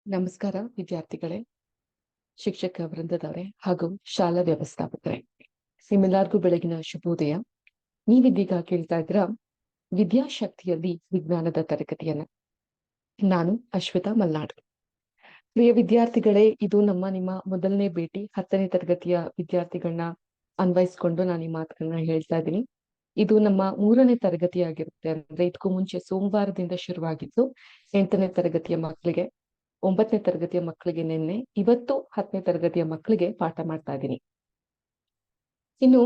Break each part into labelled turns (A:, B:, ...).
A: ನಮಸ್ಕಾರ ವಿದ್ಯಾರ್ಥಿಗಳೇ, ಶಿಕ್ಷಕ ವೃಂದದವರೇ ಹಾಗೂ ಶಾಲಾ ವ್ಯವಸ್ಥಾಪಕರೇ, ನಿಮ್ಮೆಲ್ಲರಿಗೂ ಬೆಳಗಿನ ಶುಭೋದಯ. ನೀವಿದೀಗ ಕೇಳ್ತಾ ಇದ್ರ ವಿದ್ಯಾಶಕ್ತಿಯಲ್ಲಿ ವಿಜ್ಞಾನದ ತರಗತಿಯನ್ನ. ನಾನು ಅಶ್ವಿತಾ ಮಲ್ನಾಡ್. ಪ್ರಿಯ ವಿದ್ಯಾರ್ಥಿಗಳೇ, ಇದು ನಿಮ್ಮ ಮೊದಲನೇ ಭೇಟಿ. 10ನೇ ತರಗತಿಯ ವಿದ್ಯಾರ್ಥಿಗಳನ್ನ ಅನ್ವಯಿಸ್ಕೊಂಡು ನಾನು ಈ ಮಾತುಗಳನ್ನ ಹೇಳ್ತಾ ಇದ್ದೀನಿ. ಇದು ನಮ್ಮ 3ನೇ ತರಗತಿಯಾಗಿರುತ್ತೆ. ಅಂದ್ರೆ ಇದಕ್ಕೂ ಮುಂಚೆ ಸೋಮವಾರದಿಂದ ಶುರುವಾಗಿದ್ದು 8ನೇ ತರಗತಿಯ ಮಕ್ಕಳಿಗೆ, 9ನೇ ತರಗತಿಯ ಮಕ್ಕಳಿಗೆ ನಿನ್ನೆ, ಇವತ್ತು 10ನೇ ತರಗತಿಯ ಮಕ್ಕಳಿಗೆ ಪಾಠ ಮಾಡ್ತಾ ಇದ್ದೀನಿ. ಇನ್ನು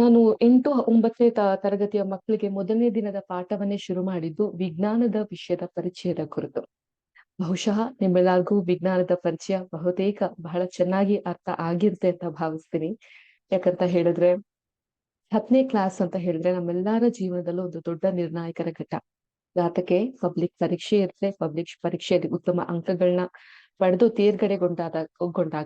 A: ನಾನು 8, 9ನೇ ತರಗತಿಯ ಮಕ್ಕಳಿಗೆ ಮೊದಲನೇ ದಿನದ ಪಾಠವನ್ನೇ ಶುರು ಮಾಡಿದ್ದು ವಿಜ್ಞಾನದ ವಿಷಯದ ಪರಿಚಯದ ಕುರಿತು. ಬಹುಶಃ ನಿಮ್ಮೆಲ್ಲರಿಗೂ ವಿಜ್ಞಾನದ ಪರಿಚಯ ಬಹುತೇಕ ಬಹಳ ಚೆನ್ನಾಗಿ ಅರ್ಥ ಆಗಿರುತ್ತೆ ಅಂತ ಭಾವಿಸ್ತೀನಿ. ಯಾಕಂತ ಹೇಳಿದ್ರೆ 10ನೇ ಕ್ಲಾಸ್ ಅಂತ ಹೇಳಿದ್ರೆ ನಮ್ಮೆಲ್ಲರ ಜೀವನದಲ್ಲೂ ಒಂದು ದೊಡ್ಡ ನಿರ್ಣಾಯಕರ ಘಟ್ಟ. ಯಾತಕ್ಕೆ ಪಬ್ಲಿಕ್ ಪರೀಕ್ಷೆ ಇರುತ್ತೆ. ಪಬ್ಲಿಕ್ ಪರೀಕ್ಷೆಯಲ್ಲಿ ಉತ್ತಮ ಅಂಕಗಳನ್ನ ಪಡೆದು ತೇರ್ಗಡೆಗೊಂಡಾಗ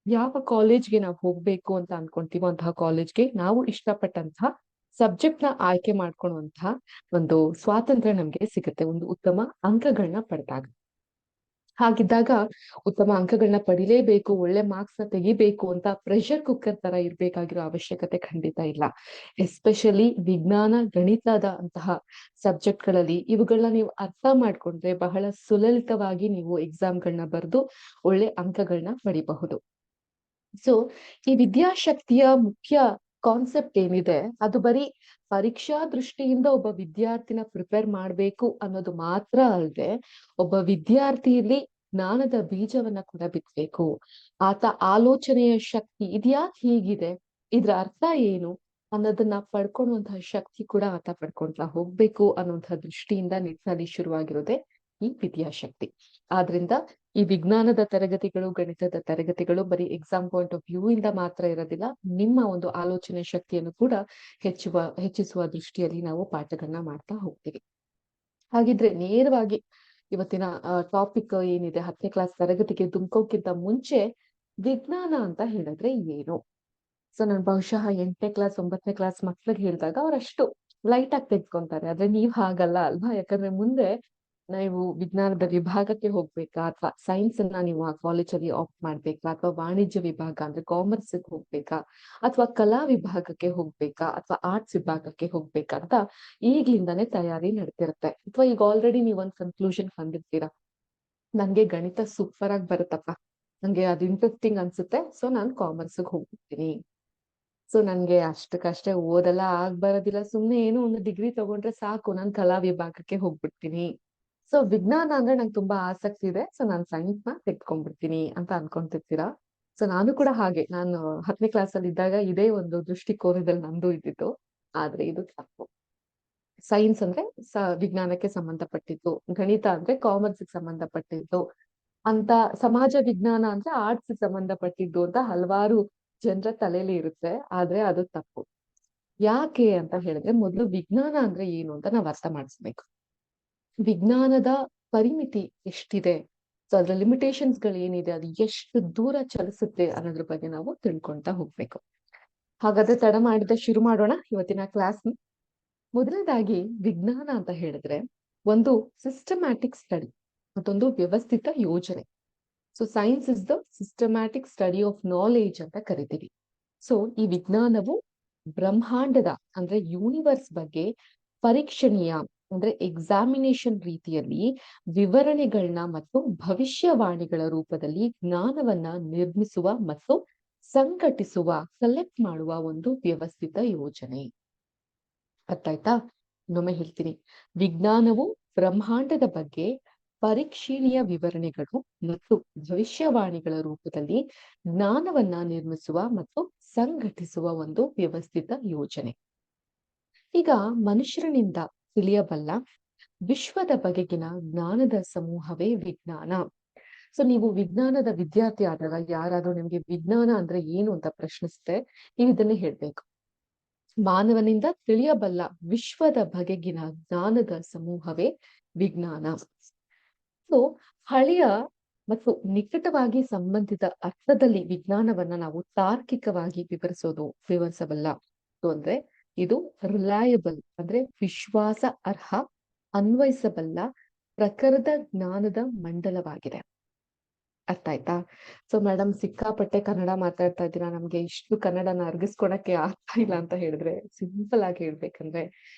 A: ಯಾವ ಕಾಲೇಜ್ಗೆ ನಾವು ಹೋಗ್ಬೇಕು ಅಂತ ಅನ್ಕೊಂತೀವೋ ಅಂತಹ ಕಾಲೇಜ್ಗೆ ನಾವು ಇಷ್ಟಪಟ್ಟಂತಹ ಸಬ್ಜೆಕ್ಟ್ ನ ಆಯ್ಕೆ ಮಾಡ್ಕೊಳ್ಳುವಂತಹ ಒಂದು ಸ್ವಾತಂತ್ರ್ಯ ನಮ್ಗೆ ಸಿಗುತ್ತೆ, ಒಂದು ಉತ್ತಮ ಅಂಕಗಳನ್ನ ಪಡೆದಾಗ. ಹಾಗಿದ್ದಾಗ ಉತ್ತಮ ಅಂಕಗಳನ್ನ ಪಡಿಲೇಬೇಕು, ಒಳ್ಳೆ ಮಾರ್ಕ್ಸ್ ನ ತೆಗಿಬೇಕು ಅಂತ ಪ್ರೆಷರ್ ಕುಕ್ಕರ್ ತರ ಇರ್ಬೇಕಾಗಿರೋ ಅವಶ್ಯಕತೆ ಖಂಡಿತ ಇಲ್ಲ. ಎಸ್ಪೆಷಲಿ ವಿಜ್ಞಾನ, ಗಣಿತದ ಅಂತಹ ಸಬ್ಜೆಕ್ಟ್ ಗಳಲ್ಲಿ ಇವುಗಳನ್ನ ನೀವು ಅರ್ಥ ಮಾಡ್ಕೊಂಡ್ರೆ ಬಹಳ ಸುಲಲಿತವಾಗಿ ನೀವು ಎಕ್ಸಾಮ್ಗಳನ್ನ ಬರೆದು ಒಳ್ಳೆ ಅಂಕಗಳನ್ನ ಪಡಿಬಹುದು. ಸೊ ಈ ವಿದ್ಯಾಶಕ್ತಿಯ ಮುಖ್ಯ ಕಾನ್ಸೆಪ್ಟ್ ಏನಿದೆ, ಅದು ಬರೀ ಪರೀಕ್ಷಾ ದೃಷ್ಟಿಯಿಂದ ಒಬ್ಬ ವಿದ್ಯಾರ್ಥಿನ ಪ್ರಿಪೇರ್ ಮಾಡ್ಬೇಕು ಅನ್ನೋದು ಮಾತ್ರ ಅಲ್ಲದೆ, ಒಬ್ಬ ವಿದ್ಯಾರ್ಥಿಯಲ್ಲಿ ಜ್ಞಾನದ ಬೀಜವನ್ನ ಕೂಡ ಬಿತ್ತಬೇಕು. ಆತ ಆಲೋಚನೆಯ ಶಕ್ತಿ ಇದ್ಯಾಕ್ ಹೀಗಿದೆ, ಇದ್ರ ಅರ್ಥ ಏನು ಅನ್ನೋದನ್ನ ಪಡ್ಕೊಳ್ಳುವಂತಹ ಶಕ್ತಿ ಕೂಡ ಆತ ಪಡ್ಕೊಂತ ಹೋಗ್ಬೇಕು ಅನ್ನುವಂತಹ ದೃಷ್ಟಿಯಿಂದ ನಿಟ್ಟಿನಲ್ಲಿ ಶುರುವಾಗಿರೋದೆ ಈ ವಿದ್ಯಾಶಕ್ತಿ. ಆದ್ರಿಂದ ಈ ವಿಜ್ಞಾನದ ತರಗತಿಗಳು, ಗಣಿತದ ತರಗತಿಗಳು ಬರೀ ಎಕ್ಸಾಮ್ ಪಾಯಿಂಟ್ ಆಫ್ ವ್ಯೂ ಇಂದ ಮಾತ್ರ ಇರೋದಿಲ್ಲ, ನಿಮ್ಮ ಒಂದು ಆಲೋಚನೆ ಶಕ್ತಿಯನ್ನು ಕೂಡ ಹೆಚ್ಚಿಸುವ ದೃಷ್ಟಿಯಲ್ಲಿ ನಾವು ಪಾಠಗಳನ್ನ ಮಾಡ್ತಾ ಹೋಗ್ತೀವಿ. ಹಾಗಿದ್ರೆ ನೇರವಾಗಿ ಇವತ್ತಿನ ಟಾಪಿಕ್ ಏನಿದೆ, 10ನೇ ಕ್ಲಾಸ್ ತರಗತಿಗೆ ಧುಮುಕೋಕ್ಕಿಂತ ಮುಂಚೆ ವಿಜ್ಞಾನ ಅಂತ ಹೇಳಿದ್ರೆ ಏನು? ಸೊ ನಾನು ಬಹುಶಃ 8ನೇ ಕ್ಲಾಸ್ 9ನೇ ಕ್ಲಾಸ್ ಮಕ್ಳಿಗೆ ಹೇಳಿದಾಗ ಅವ್ರಷ್ಟು ಲೈಟ್ ಆಗಿ ತೆಗೆದುಕೊಂತಾರೆ. ಆದ್ರೆ ನೀವ್ ಹಾಗಲ್ಲ ಅಲ್ವಾ? ಯಾಕಂದ್ರೆ ಮುಂದೆ ನೀವು ವಿಜ್ಞಾನದ ವಿಭಾಗಕ್ಕೆ ಹೋಗ್ಬೇಕಾ, ಅಥವಾ ಸೈನ್ಸ್ ಅನ್ನ ನೀವು ಆ ಕಾಲೇಜಲ್ಲಿ ಆಪ್ಟ್ ಮಾಡ್ಬೇಕಾ, ಅಥವಾ ವಾಣಿಜ್ಯ ವಿಭಾಗ ಅಂದ್ರೆ ಕಾಮರ್ಸ್ ಹೋಗ್ಬೇಕಾ, ಅಥವಾ ಕಲಾ ವಿಭಾಗಕ್ಕೆ ಹೋಗ್ಬೇಕಾ, ಅಥವಾ ಆರ್ಟ್ಸ್ ವಿಭಾಗಕ್ಕೆ ಹೋಗ್ಬೇಕಾ ಅಂತ ಈಗ್ಲಿಂದಾನೇ ತಯಾರಿ ನಡ್ತಿರುತ್ತೆ. ಅಥವಾ ಈಗ ಆಲ್ರೆಡಿ ನೀವೊಂದ್ ಕನ್ಕ್ಲೂಷನ್ ಬಂದಿರ್ತೀರಾ, ನನ್ಗೆ ಗಣಿತ ಸೂಪರ್ ಆಗಿ ಬರುತ್ತಪ್ಪ, ನಂಗೆ ಅದು ಇಂಟ್ರೆಸ್ಟಿಂಗ್ ಅನ್ಸುತ್ತೆ, ಸೊ ನಾನು ಕಾಮರ್ಸ್ಗೆ ಹೋಗ್ಬಿಡ್ತೀನಿ. ಸೊ ನನ್ಗೆ ಅಷ್ಟಕ್ಕಷ್ಟೇ ಓದೆಲ್ಲ ಬರೋದಿಲ್ಲ, ಸುಮ್ನೆ ಏನೋ ಒಂದು ಡಿಗ್ರಿ ತಗೊಂಡ್ರೆ ಸಾಕು, ನಾನ್ ಕಲಾ ವಿಭಾಗಕ್ಕೆ ಹೋಗ್ಬಿಡ್ತೀನಿ. ಸೊ ವಿಜ್ಞಾನ ಅಂದ್ರೆ ನಂಗೆ ತುಂಬಾ ಆಸಕ್ತಿ ಇದೆ, ಸೊ ನಾನ್ ಸೈನ್ಸ್ ನ ತೆಗೆದ್ಕೊಂಡ್ಬಿಡ್ತೀನಿ ಅಂತ ಅನ್ಕೊಂತಿರ್ತೀರಾ. ಸೊ ನಾನು ಕೂಡ ಹಾಗೆ, ನಾನು 10ನೇ ಕ್ಲಾಸ್ ಅಲ್ಲಿ ಇದ್ದಾಗ ಇದೇ ಒಂದು ದೃಷ್ಟಿಕೋನದಲ್ಲಿ ನಂದು ಇದ್ದಿತ್ತು. ಆದ್ರೆ ಇದು ತಪ್ಪು. ಸೈನ್ಸ್ ಅಂದ್ರೆ ವಿಜ್ಞಾನಕ್ಕೆ ಸಂಬಂಧಪಟ್ಟಿದ್ದು, ಗಣಿತ ಅಂದ್ರೆ ಕಾಮರ್ಸ್ ಸಂಬಂಧಪಟ್ಟಿದ್ದು ಅಂತ, ಸಮಾಜ ವಿಜ್ಞಾನ ಅಂದ್ರೆ ಆರ್ಟ್ಸ್ ಸಂಬಂಧಪಟ್ಟಿದ್ದು ಅಂತ ಹಲವಾರು ಜನರ ತಲೆಯಲ್ಲಿ ಇರುತ್ತೆ. ಆದ್ರೆ ಅದು ತಪ್ಪು. ಯಾಕೆ ಅಂತ ಹೇಳಿದ್ರೆ, ಮೊದಲು ವಿಜ್ಞಾನ ಅಂದ್ರೆ ಏನು ಅಂತ ನಾವ್ ಅರ್ಥ ಮಾಡಿಸ್ಬೇಕು. ವಿಜ್ಞಾನದ ಪರಿಮಿತಿ ಎಷ್ಟಿದೆ, ಸೊ ಅದ್ರ ಲಿಮಿಟೇಷನ್ಸ್ ಗಳು ಏನಿದೆ, ಅದು ಎಷ್ಟು ದೂರ ಚಲಿಸುತ್ತೆ ಅನ್ನೋದ್ರ ಬಗ್ಗೆ ನಾವು ತಿಳ್ಕೊಂತ ಹೋಗ್ಬೇಕು. ಹಾಗಾದ್ರೆ ತಡ ಮಾಡಿದ ಶುರು ಮಾಡೋಣ ಇವತ್ತಿನ ಕ್ಲಾಸ್. ಮೊದಲನೇದಾಗಿ ವಿಜ್ಞಾನ ಅಂತ ಹೇಳಿದ್ರೆ ಒಂದು ಸಿಸ್ಟಮ್ಯಾಟಿಕ್ ಸ್ಟಡಿ, ಮತ್ತೊಂದು ವ್ಯವಸ್ಥಿತ ಯೋಜನೆ. So science is the systematic study of knowledge ಅಂತ ಕರಿತೀವಿ. ಸೊ ಈ ವಿಜ್ಞಾನವು ಬ್ರಹ್ಮಾಂಡದ ಅಂದ್ರೆ ಯೂನಿವರ್ಸ್ ಬಗ್ಗೆ ಪರೀಕ್ಷಣೀಯ ಅಂದ್ರೆ ಎಕ್ಸಾಮಿನೇಷನ್ ರೀತಿಯಲ್ಲಿ ವಿವರಣೆಗಳನ್ನ ಮತ್ತು ಭವಿಷ್ಯವಾಣಿಗಳ ರೂಪದಲ್ಲಿ ಜ್ಞಾನವನ್ನ ನಿರ್ಮಿಸುವ ಮತ್ತು ಸಂಘಟಿಸುವ, ಕಲೆಕ್ಟ್ ಮಾಡುವ ಒಂದು ವ್ಯವಸ್ಥಿತ ಯೋಜನೆ. ಅರ್ಥ ಆಯ್ತಾ? ಇನ್ನೊಮ್ಮೆ ಹೇಳ್ತೀನಿ. ವಿಜ್ಞಾನವು ಬ್ರಹ್ಮಾಂಡದ ಬಗ್ಗೆ ಪರೀಕ್ಷಣೀಯ ವಿವರಣೆಗಳು ಮತ್ತು ಭವಿಷ್ಯವಾಣಿಗಳ ರೂಪದಲ್ಲಿ ಜ್ಞಾನವನ್ನ ನಿರ್ಮಿಸುವ ಮತ್ತು ಸಂಘಟಿಸುವ ಒಂದು ವ್ಯವಸ್ಥಿತ ಯೋಜನೆ. ಈಗ ಮನುಷ್ಯನಿಂದ ತಿಳಿಯಬಲ್ಲ ವಿಶ್ವದ ಬಗೆಗಿನ ಜ್ಞಾನದ ಸಮೂಹವೇ ವಿಜ್ಞಾನ. ಸೊ ನೀವು ವಿಜ್ಞಾನದ ವಿದ್ಯಾರ್ಥಿ ಆದಾಗ ಯಾರಾದ್ರೂ ನಿಮ್ಗೆ ವಿಜ್ಞಾನ ಅಂದ್ರೆ ಏನು ಅಂತ ಪ್ರಶ್ನಿಸಿದ್ರೆ ನೀವು ಇದನ್ನೇ ಹೇಳ್ಬೇಕು, ಮಾನವನಿಂದ ತಿಳಿಯಬಲ್ಲ ವಿಶ್ವದ ಬಗೆಗಿನ ಜ್ಞಾನದ ಸಮೂಹವೇ ವಿಜ್ಞಾನ. ಸೊ ಹಳೆಯ ಮತ್ತು ನಿಕಟವಾಗಿ ಸಂಬಂಧಿತ ಅರ್ಥದಲ್ಲಿ ವಿಜ್ಞಾನವನ್ನ ನಾವು ತಾರ್ಕಿಕವಾಗಿ ವಿವರಿಸಬಲ್ಲ ಅಂದ್ರೆ ಇದು ರಿಲಯಬಲ್ ಅಂದ್ರೆ ವಿಶ್ವಾಸ ಅರ್ಹ, ಅನ್ವಯಿಸಬಲ್ಲ, ಪ್ರಖರದ ಜ್ಞಾನದ ಮಂಡಲವಾಗಿದೆ. ಅರ್ಥ ಆಯ್ತಾ? ಸೊ ಮೇಡಮ್ ಸಿಕ್ಕಾಪಟ್ಟೆ ಕನ್ನಡ ಮಾತಾಡ್ತಾ ಇದ್ದೀರಾ, ನಮ್ಗೆ ಇಷ್ಟು ಕನ್ನಡನ ಅರ್ಗಿಸ್ಕೊಳಕ್ಕೆ ಆಗ್ತಾ ಇಲ್ಲ ಅಂತ ಹೇಳಿದ್ರೆ, ಸಿಂಪಲ್ ಆಗಿ ಹೇಳ್ಬೇಕಂದ್ರೆ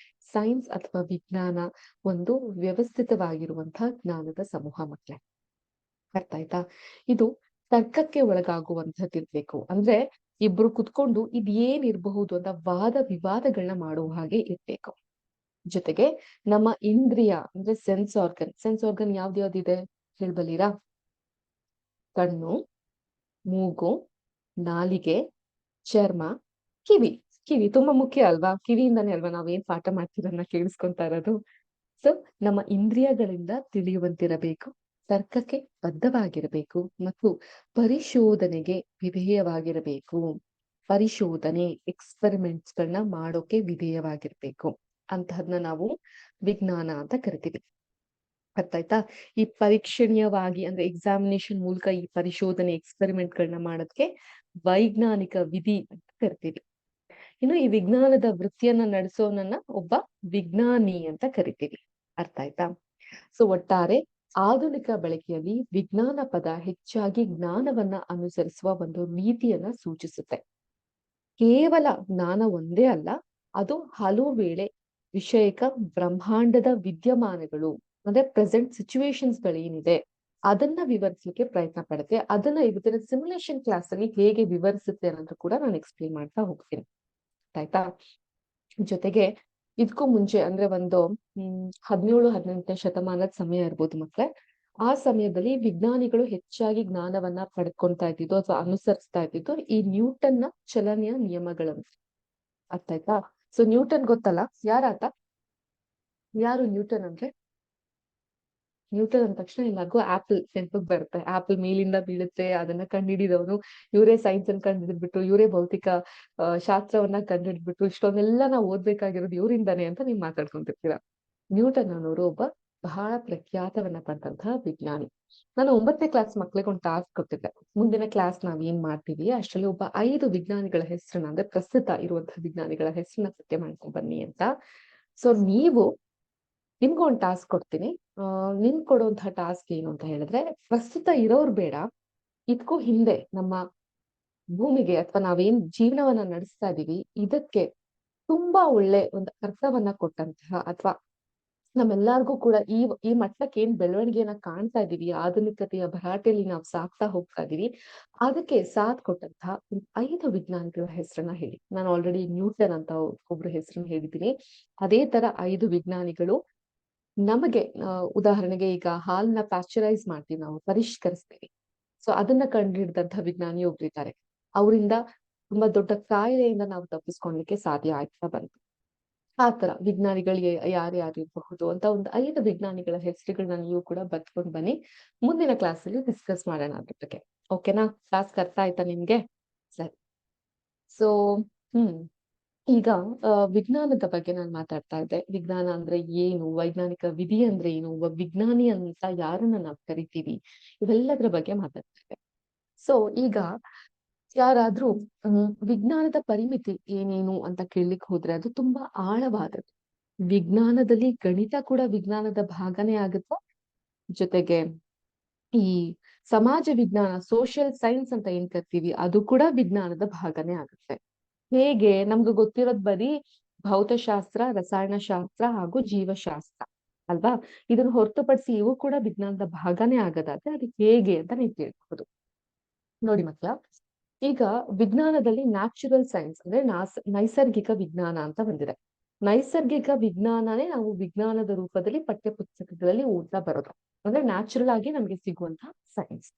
A: ಸೈನ್ಸ್ ಅಥವಾ ವಿಜ್ಞಾನ ಒಂದು ವ್ಯವಸ್ಥಿತವಾಗಿರುವಂತಹ ಜ್ಞಾನದ ಸಮೂಹ ಮಕ್ಕಳೇ. ಅರ್ಥ ಆಯ್ತಾ? ಇದು ತರ್ಕಕ್ಕೆ ಒಳಗಾಗುವಂತದ್ದಿರ್ಬೇಕು. ಅಂದ್ರೆ ಇಬ್ರು ಕುತ್ಕೊಂಡು ಇದ್ ಏನ್ ಇರಬಹುದು ಅಂತ ವಾದ ವಿವಾದಗಳನ್ನ ಮಾಡುವ ಹಾಗೆ ಇರ್ಬೇಕು. ಜೊತೆಗೆ ನಮ್ಮ ಇಂದ್ರಿಯ ಅಂದ್ರೆ ಸೆನ್ಸ್ ಆರ್ಗನ್ ಯಾವ್ದ್ಯಾವ್ದಿದೆ ಹೇಳ್ಬಲ್ಲಿರಾ? ಕಣ್ಣು, ಮೂಗು, ನಾಲಿಗೆ, ಚರ್ಮ, ಕಿವಿ. ಕಿವಿ ತುಂಬಾ ಮುಖ್ಯ ಅಲ್ವಾ? ಕಿವಿಯಿಂದಾನೇ ಅಲ್ವಾ ನಾವೇನ್ ಪಾಠ ಮಾಡ್ತಿರೋದನ್ನ ಕೇಳಿಸ್ಕೊಂತಾ ಇರೋದು. ಸೊ ನಮ್ಮ ಇಂದ್ರಿಯಗಳಿಂದ ತಿಳಿಯುವಂತಿರಬೇಕು, ತರ್ಕಕ್ಕೆ ಬದ್ಧವಾಗಿರಬೇಕು ಮತ್ತು ಪರಿಶೋಧನೆಗೆ ವಿಧೇಯವಾಗಿರಬೇಕು. ಪರಿಶೋಧನೆ ಎಕ್ಸ್ಪೆರಿಮೆಂಟ್ಸ್ ಗಳನ್ನ ಮಾಡೋಕೆ ವಿಧೇಯವಾಗಿರ್ಬೇಕು. ಅಂತಹದ್ನ ನಾವು ವಿಜ್ಞಾನ ಅಂತ ಕರಿತೀವಿ. ಅರ್ಥ ಆಯ್ತಾ? ಈ ಪರೀಕ್ಷಣೀಯವಾಗಿ ಅಂದ್ರೆ ಎಕ್ಸಾಮಿನೇಷನ್ ಮೂಲಕ ಈ ಪರಿಶೋಧನೆ ಎಕ್ಸ್ಪೆರಿಮೆಂಟ್ ಗಳನ್ನ ಮಾಡೋದಕ್ಕೆ ವೈಜ್ಞಾನಿಕ ವಿಧಿ ಅಂತ ಕರಿತೀವಿ. ಇನ್ನು ಈ ವಿಜ್ಞಾನದ ವೃತ್ತಿಯನ್ನ ನಡೆಸೋನನ್ನ ಒಬ್ಬ ವಿಜ್ಞಾನಿ ಅಂತ ಕರಿತೀವಿ. ಅರ್ಥ ಆಯ್ತಾ? ಸೊ ಒಟ್ಟಾರೆ ಆಧುನಿಕ ಬಳಕೆಯಲ್ಲಿ ವಿಜ್ಞಾನ ಪದ ಹೆಚ್ಚಾಗಿ ಜ್ಞಾನವನ್ನ ಅನುಸರಿಸುವ ಒಂದು ರೀತಿಯನ್ನ ಸೂಚಿಸುತ್ತೆ. ಕೇವಲ ಜ್ಞಾನ ಒಂದೇ ಅಲ್ಲ, ಅದು ಹಲವು ವೇಳೆ ವಿಷಯಕ ಬ್ರಹ್ಮಾಂಡದ ವಿದ್ಯಮಾನಗಳು ಅಂದ್ರೆ ಪ್ರೆಸೆಂಟ್ ಸಿಚುವೇಶನ್ಸ್ ಗಳೇನಿದೆ ಅದನ್ನ ವಿವರಿಸಲಿಕ್ಕೆ ಪ್ರಯತ್ನ ಪಡುತ್ತೆ. ಅದನ್ನ ಇವತ್ತಿನ ಸಿಮ್ಯುಲೇಷನ್ ಕ್ಲಾಸ್ ಅಲ್ಲಿ ಹೇಗೆ ವಿವರಿಸುತ್ತೆ ಅನ್ನೋದು ಕೂಡ ನಾನು ಎಕ್ಸ್ಪ್ಲೇನ್ ಮಾಡ್ತಾ ಹೋಗ್ತೀನಿ. ಆಯ್ತಾ? ಜೊತೆಗೆ ಇದಕ್ಕೂ ಮುಂಚೆ ಅಂದ್ರೆ ಒಂದು 17-18ನೇ ಶತಮಾನದ ಸಮಯ ಇರ್ಬೋದು ಮಕ್ಳೇ. ಆ ಸಮಯದಲ್ಲಿ ವಿಜ್ಞಾನಿಗಳು ಹೆಚ್ಚಾಗಿ ಜ್ಞಾನವನ್ನ ಪಡ್ಕೊಂತಾ ಇದ್ದಿದ್ದು ಅಥವಾ ಅನುಸರಿಸ್ತಾ ಇದ್ದಿದ್ದು ಈ ನ್ಯೂಟನ್ನ ಚಲನೆಯ ನಿಯಮಗಳನ್ನು. ಅರ್ಥ ಆಯ್ತಾ? ಸೊ ನ್ಯೂಟನ್ ಗೊತ್ತಲ್ಲ, ಯಾರಾತ? ಯಾರು ನ್ಯೂಟನ್ ಅಂದ್ರೆ? ನ್ಯೂಟನ್ ಅಂದ ತಕ್ಷಣ ಎಲ್ಲರಿಗೂ ಆಪಲ್ ನೆನಪಿಗೆ ಬರುತ್ತೆ. ಆಪಲ್ ಮೇಲಿಂದ ಬೀಳುತ್ತೆ, ಅದನ್ನ ಕಂಡುಹಿಡಿದವನು ಇವರೇ, ಸೈನ್ಸ್ ಅನ್ನು ಕಂಡುಹಿಡಿದ್ಬಿಟ್ಟು ಇವರೇ ಭೌತಿಕ ಶಾಸ್ತ್ರವನ್ನ ಕಂಡುಹಿಡಿದ್ಬಿಟ್ಟು ಇಷ್ಟೊಂದೆಲ್ಲ ನಾವು ಓದ್ಬೇಕಾಗಿರೋದು ಇವರಿಂದಾನೆ ಅಂತ ನೀವ್ ಮಾತಾಡ್ಕೊಂತಿರ್ತೀರಾ. ನ್ಯೂಟನ್ ಅನ್ನೋರು ಒಬ್ಬ ಬಹಳ ಪ್ರಖ್ಯಾತವನ್ನ ಪಡೆದಂತಹ ವಿಜ್ಞಾನಿ. ನಾನು 9ನೇ ಕ್ಲಾಸ್ ಮಕ್ಳಿಗೆ ಒಂದು ಟಾಸ್ಕ್ ಕೊಟ್ಟಿದ್ದೆ. ಮುಂದಿನ ಕ್ಲಾಸ್ ನಾವ್ ಏನ್ ಮಾಡ್ತೀವಿ ಅಷ್ಟರಲ್ಲಿ ಒಬ್ಬ 5 ವಿಜ್ಞಾನಿಗಳ ಹೆಸರನ್ನ ಅಂದ್ರೆ ಪ್ರಸ್ತುತ ಇರುವಂತಹ ವಿಜ್ಞಾನಿಗಳ ಹೆಸರನ್ನ ಪತ್ತೆ ಮಾಡ್ಕೊಂಡು ಬನ್ನಿ ಅಂತ. ಸೊ ನಿಮ್ಗೂ ಒಂದು ಟಾಸ್ಕ್ ಕೊಡ್ತೀನಿ. ನಿಮ್ ಕೊಡುವಂತಹ ಟಾಸ್ಕ್ ಏನು ಅಂತ ಹೇಳಿದ್ರೆ, ಪ್ರಸ್ತುತ ಇರೋರು ಬೇಡ, ಇದಕ್ಕೂ ಹಿಂದೆ ನಮ್ಮ ಭೂಮಿಗೆ ಅಥವಾ ನಾವೇನ್ ಜೀವನವನ್ನ ನಡೆಸ್ತಾ ಇದೀವಿ ಇದಕ್ಕೆ ತುಂಬಾ ಒಳ್ಳೆ ಒಂದು ಅರ್ಥವನ್ನ ಕೊಟ್ಟಂತಹ ಅಥವಾ ನಮ್ಮೆಲ್ಲರಿಗೂ ಕೂಡ ಈ ಮಟ್ಟಕ್ಕೆ ಏನ್ ಬೆಳವಣಿಗೆಯನ್ನ ಕಾಣ್ತಾ ಇದೀವಿ, ಆಧುನಿಕತೆಯ ಭರಾಟೆಯಲ್ಲಿ ನಾವು ಸಾಕ್ತಾ ಹೋಗ್ತಾ ಇದೀವಿ, ಅದಕ್ಕೆ ಸಾಥ್ ಕೊಟ್ಟಂತಹ 5 ವಿಜ್ಞಾನಿಗಳ ಹೆಸರನ್ನ ಹೇಳಿ. ನಾನು ಆಲ್ರೆಡಿ ನ್ಯೂಟನ್ ಅಂತ ಒಬ್ರು ಹೆಸರನ್ನ ಹೇಳಿದ್ದೀನಿ. ಅದೇ ತರ 5 ವಿಜ್ಞಾನಿಗಳು ನಮಗೆ ಉದಾಹರಣೆಗೆ ಈಗ ಹಾಲನ್ನ ಪ್ಯಾಸ್ಚರೈಸ್ ಮಾಡ್ತೀವಿ, ನಾವು ಪರಿಷ್ಕರಿಸ್ತೀವಿ. ಸೊ ಅದನ್ನ ಕಂಡುಹಿಡಿದಂತಹ ವಿಜ್ಞಾನಿ ಒಬ್ರಿದ್ದಾರೆ. ಅವರಿಂದ ತುಂಬಾ ದೊಡ್ಡ ಕಾಯಿಲೆಯಿಂದ ನಾವು ತಪ್ಪಿಸ್ಕೊಳ್ಲಿಕ್ಕೆ ಸಾಧ್ಯ ಆಗ್ತಾ ಬಂತು. ಆತರ ವಿಜ್ಞಾನಿಗಳಿಗೆ ಯಾರ್ಯಾರು ಇರಬಹುದು ಅಂತ ಒಂದು 5 ವಿಜ್ಞಾನಿಗಳ ಹೆಸರುಗಳನ್ನ ನೀವು ಕೂಡ ಬರ್ಕೊಂಡು ಬನ್ನಿ. ಮುಂದಿನ ಕ್ಲಾಸ್ ಅಲ್ಲಿ ಡಿಸ್ಕಸ್ ಮಾಡೋಣ ಅದ್ರ ಬಗ್ಗೆ. ಓಕೆನಾ? ಕ್ಲಾಸ್ ಅರ್ಥ ಆಯ್ತಾ ನಿಮ್ಗೆ? ಸರಿ. ಸೊ ಈಗ ವಿಜ್ಞಾನದ ಬಗ್ಗೆ ನಾನು ಮಾತಾಡ್ತಾ ಇದ್ದೆ. ವಿಜ್ಞಾನ ಅಂದ್ರೆ ಏನು, ವೈಜ್ಞಾನಿಕ ವಿಧಿ ಅಂದ್ರೆ ಏನು, ಒಬ್ಬ ವಿಜ್ಞಾನಿ ಅಂತ ಯಾರನ್ನ ನಾವು ಕರಿತೀವಿ, ಇವೆಲ್ಲದರ ಬಗ್ಗೆ ಮಾತಾಡ್ತಾ ಇದ್ದೆ. ಸೊ ಈಗ ಯಾರಾದ್ರೂ ವಿಜ್ಞಾನದ ಪರಿಮಿತಿ ಏನೇನು ಅಂತ ಕೇಳಲಿಕ್ಕೆ ಹೋದ್ರೆ ಅದು ತುಂಬಾ ಆಳವಾದದ್ದು. ವಿಜ್ಞಾನದಲ್ಲಿ ಗಣಿತ ಕೂಡ ವಿಜ್ಞಾನದ ಭಾಗನೇ ಆಗುತ್ತೆ. ಜೊತೆಗೆ ಈ ಸಮಾಜ ವಿಜ್ಞಾನ, ಸೋಷಿಯಲ್ ಸೈನ್ಸ್ ಅಂತ ಏನ್ ಕರಿತೀವಿ ಅದು ಕೂಡ ವಿಜ್ಞಾನದ ಭಾಗನೇ ಆಗುತ್ತೆ. ಹೇಗೆ? ನಮ್ಗೆ ಗೊತ್ತಿರೋದ್ ಬರೀ ಭೌತಶಾಸ್ತ್ರ, ರಸಾಯನಶಾಸ್ತ್ರ ಹಾಗೂ ಜೀವಶಾಸ್ತ್ರ ಅಲ್ವಾ? ಇದನ್ನ ಹೊರತುಪಡಿಸಿ ಇವು ಕೂಡ ವಿಜ್ಞಾನದ ಭಾಗನೇ ಆಗದಾದ್ರೆ ಅದು ಹೇಗೆ ಅಂತ ನೀವು ಕೇಳ್ಬಹುದು. ನೋಡಿ ಮಕ್ಳ, ಈಗ ವಿಜ್ಞಾನದಲ್ಲಿ ನ್ಯಾಚುರಲ್ ಸೈನ್ಸ್ ಅಂದ್ರೆ ನೈಸರ್ಗಿಕ ವಿಜ್ಞಾನ ಅಂತ ಬಂದಿದೆ. ನೈಸರ್ಗಿಕ ವಿಜ್ಞಾನನೇ ನಾವು ವಿಜ್ಞಾನದ ರೂಪದಲ್ಲಿ ಪಠ್ಯ ಪುಸ್ತಕಗಳಲ್ಲಿ ಓದ್ತಾ ಬರೋದು. ಅಂದ್ರೆ ನ್ಯಾಚುರಲ್ ಆಗಿ ನಮ್ಗೆ ಸಿಗುವಂತಹ ಸೈನ್ಸ್.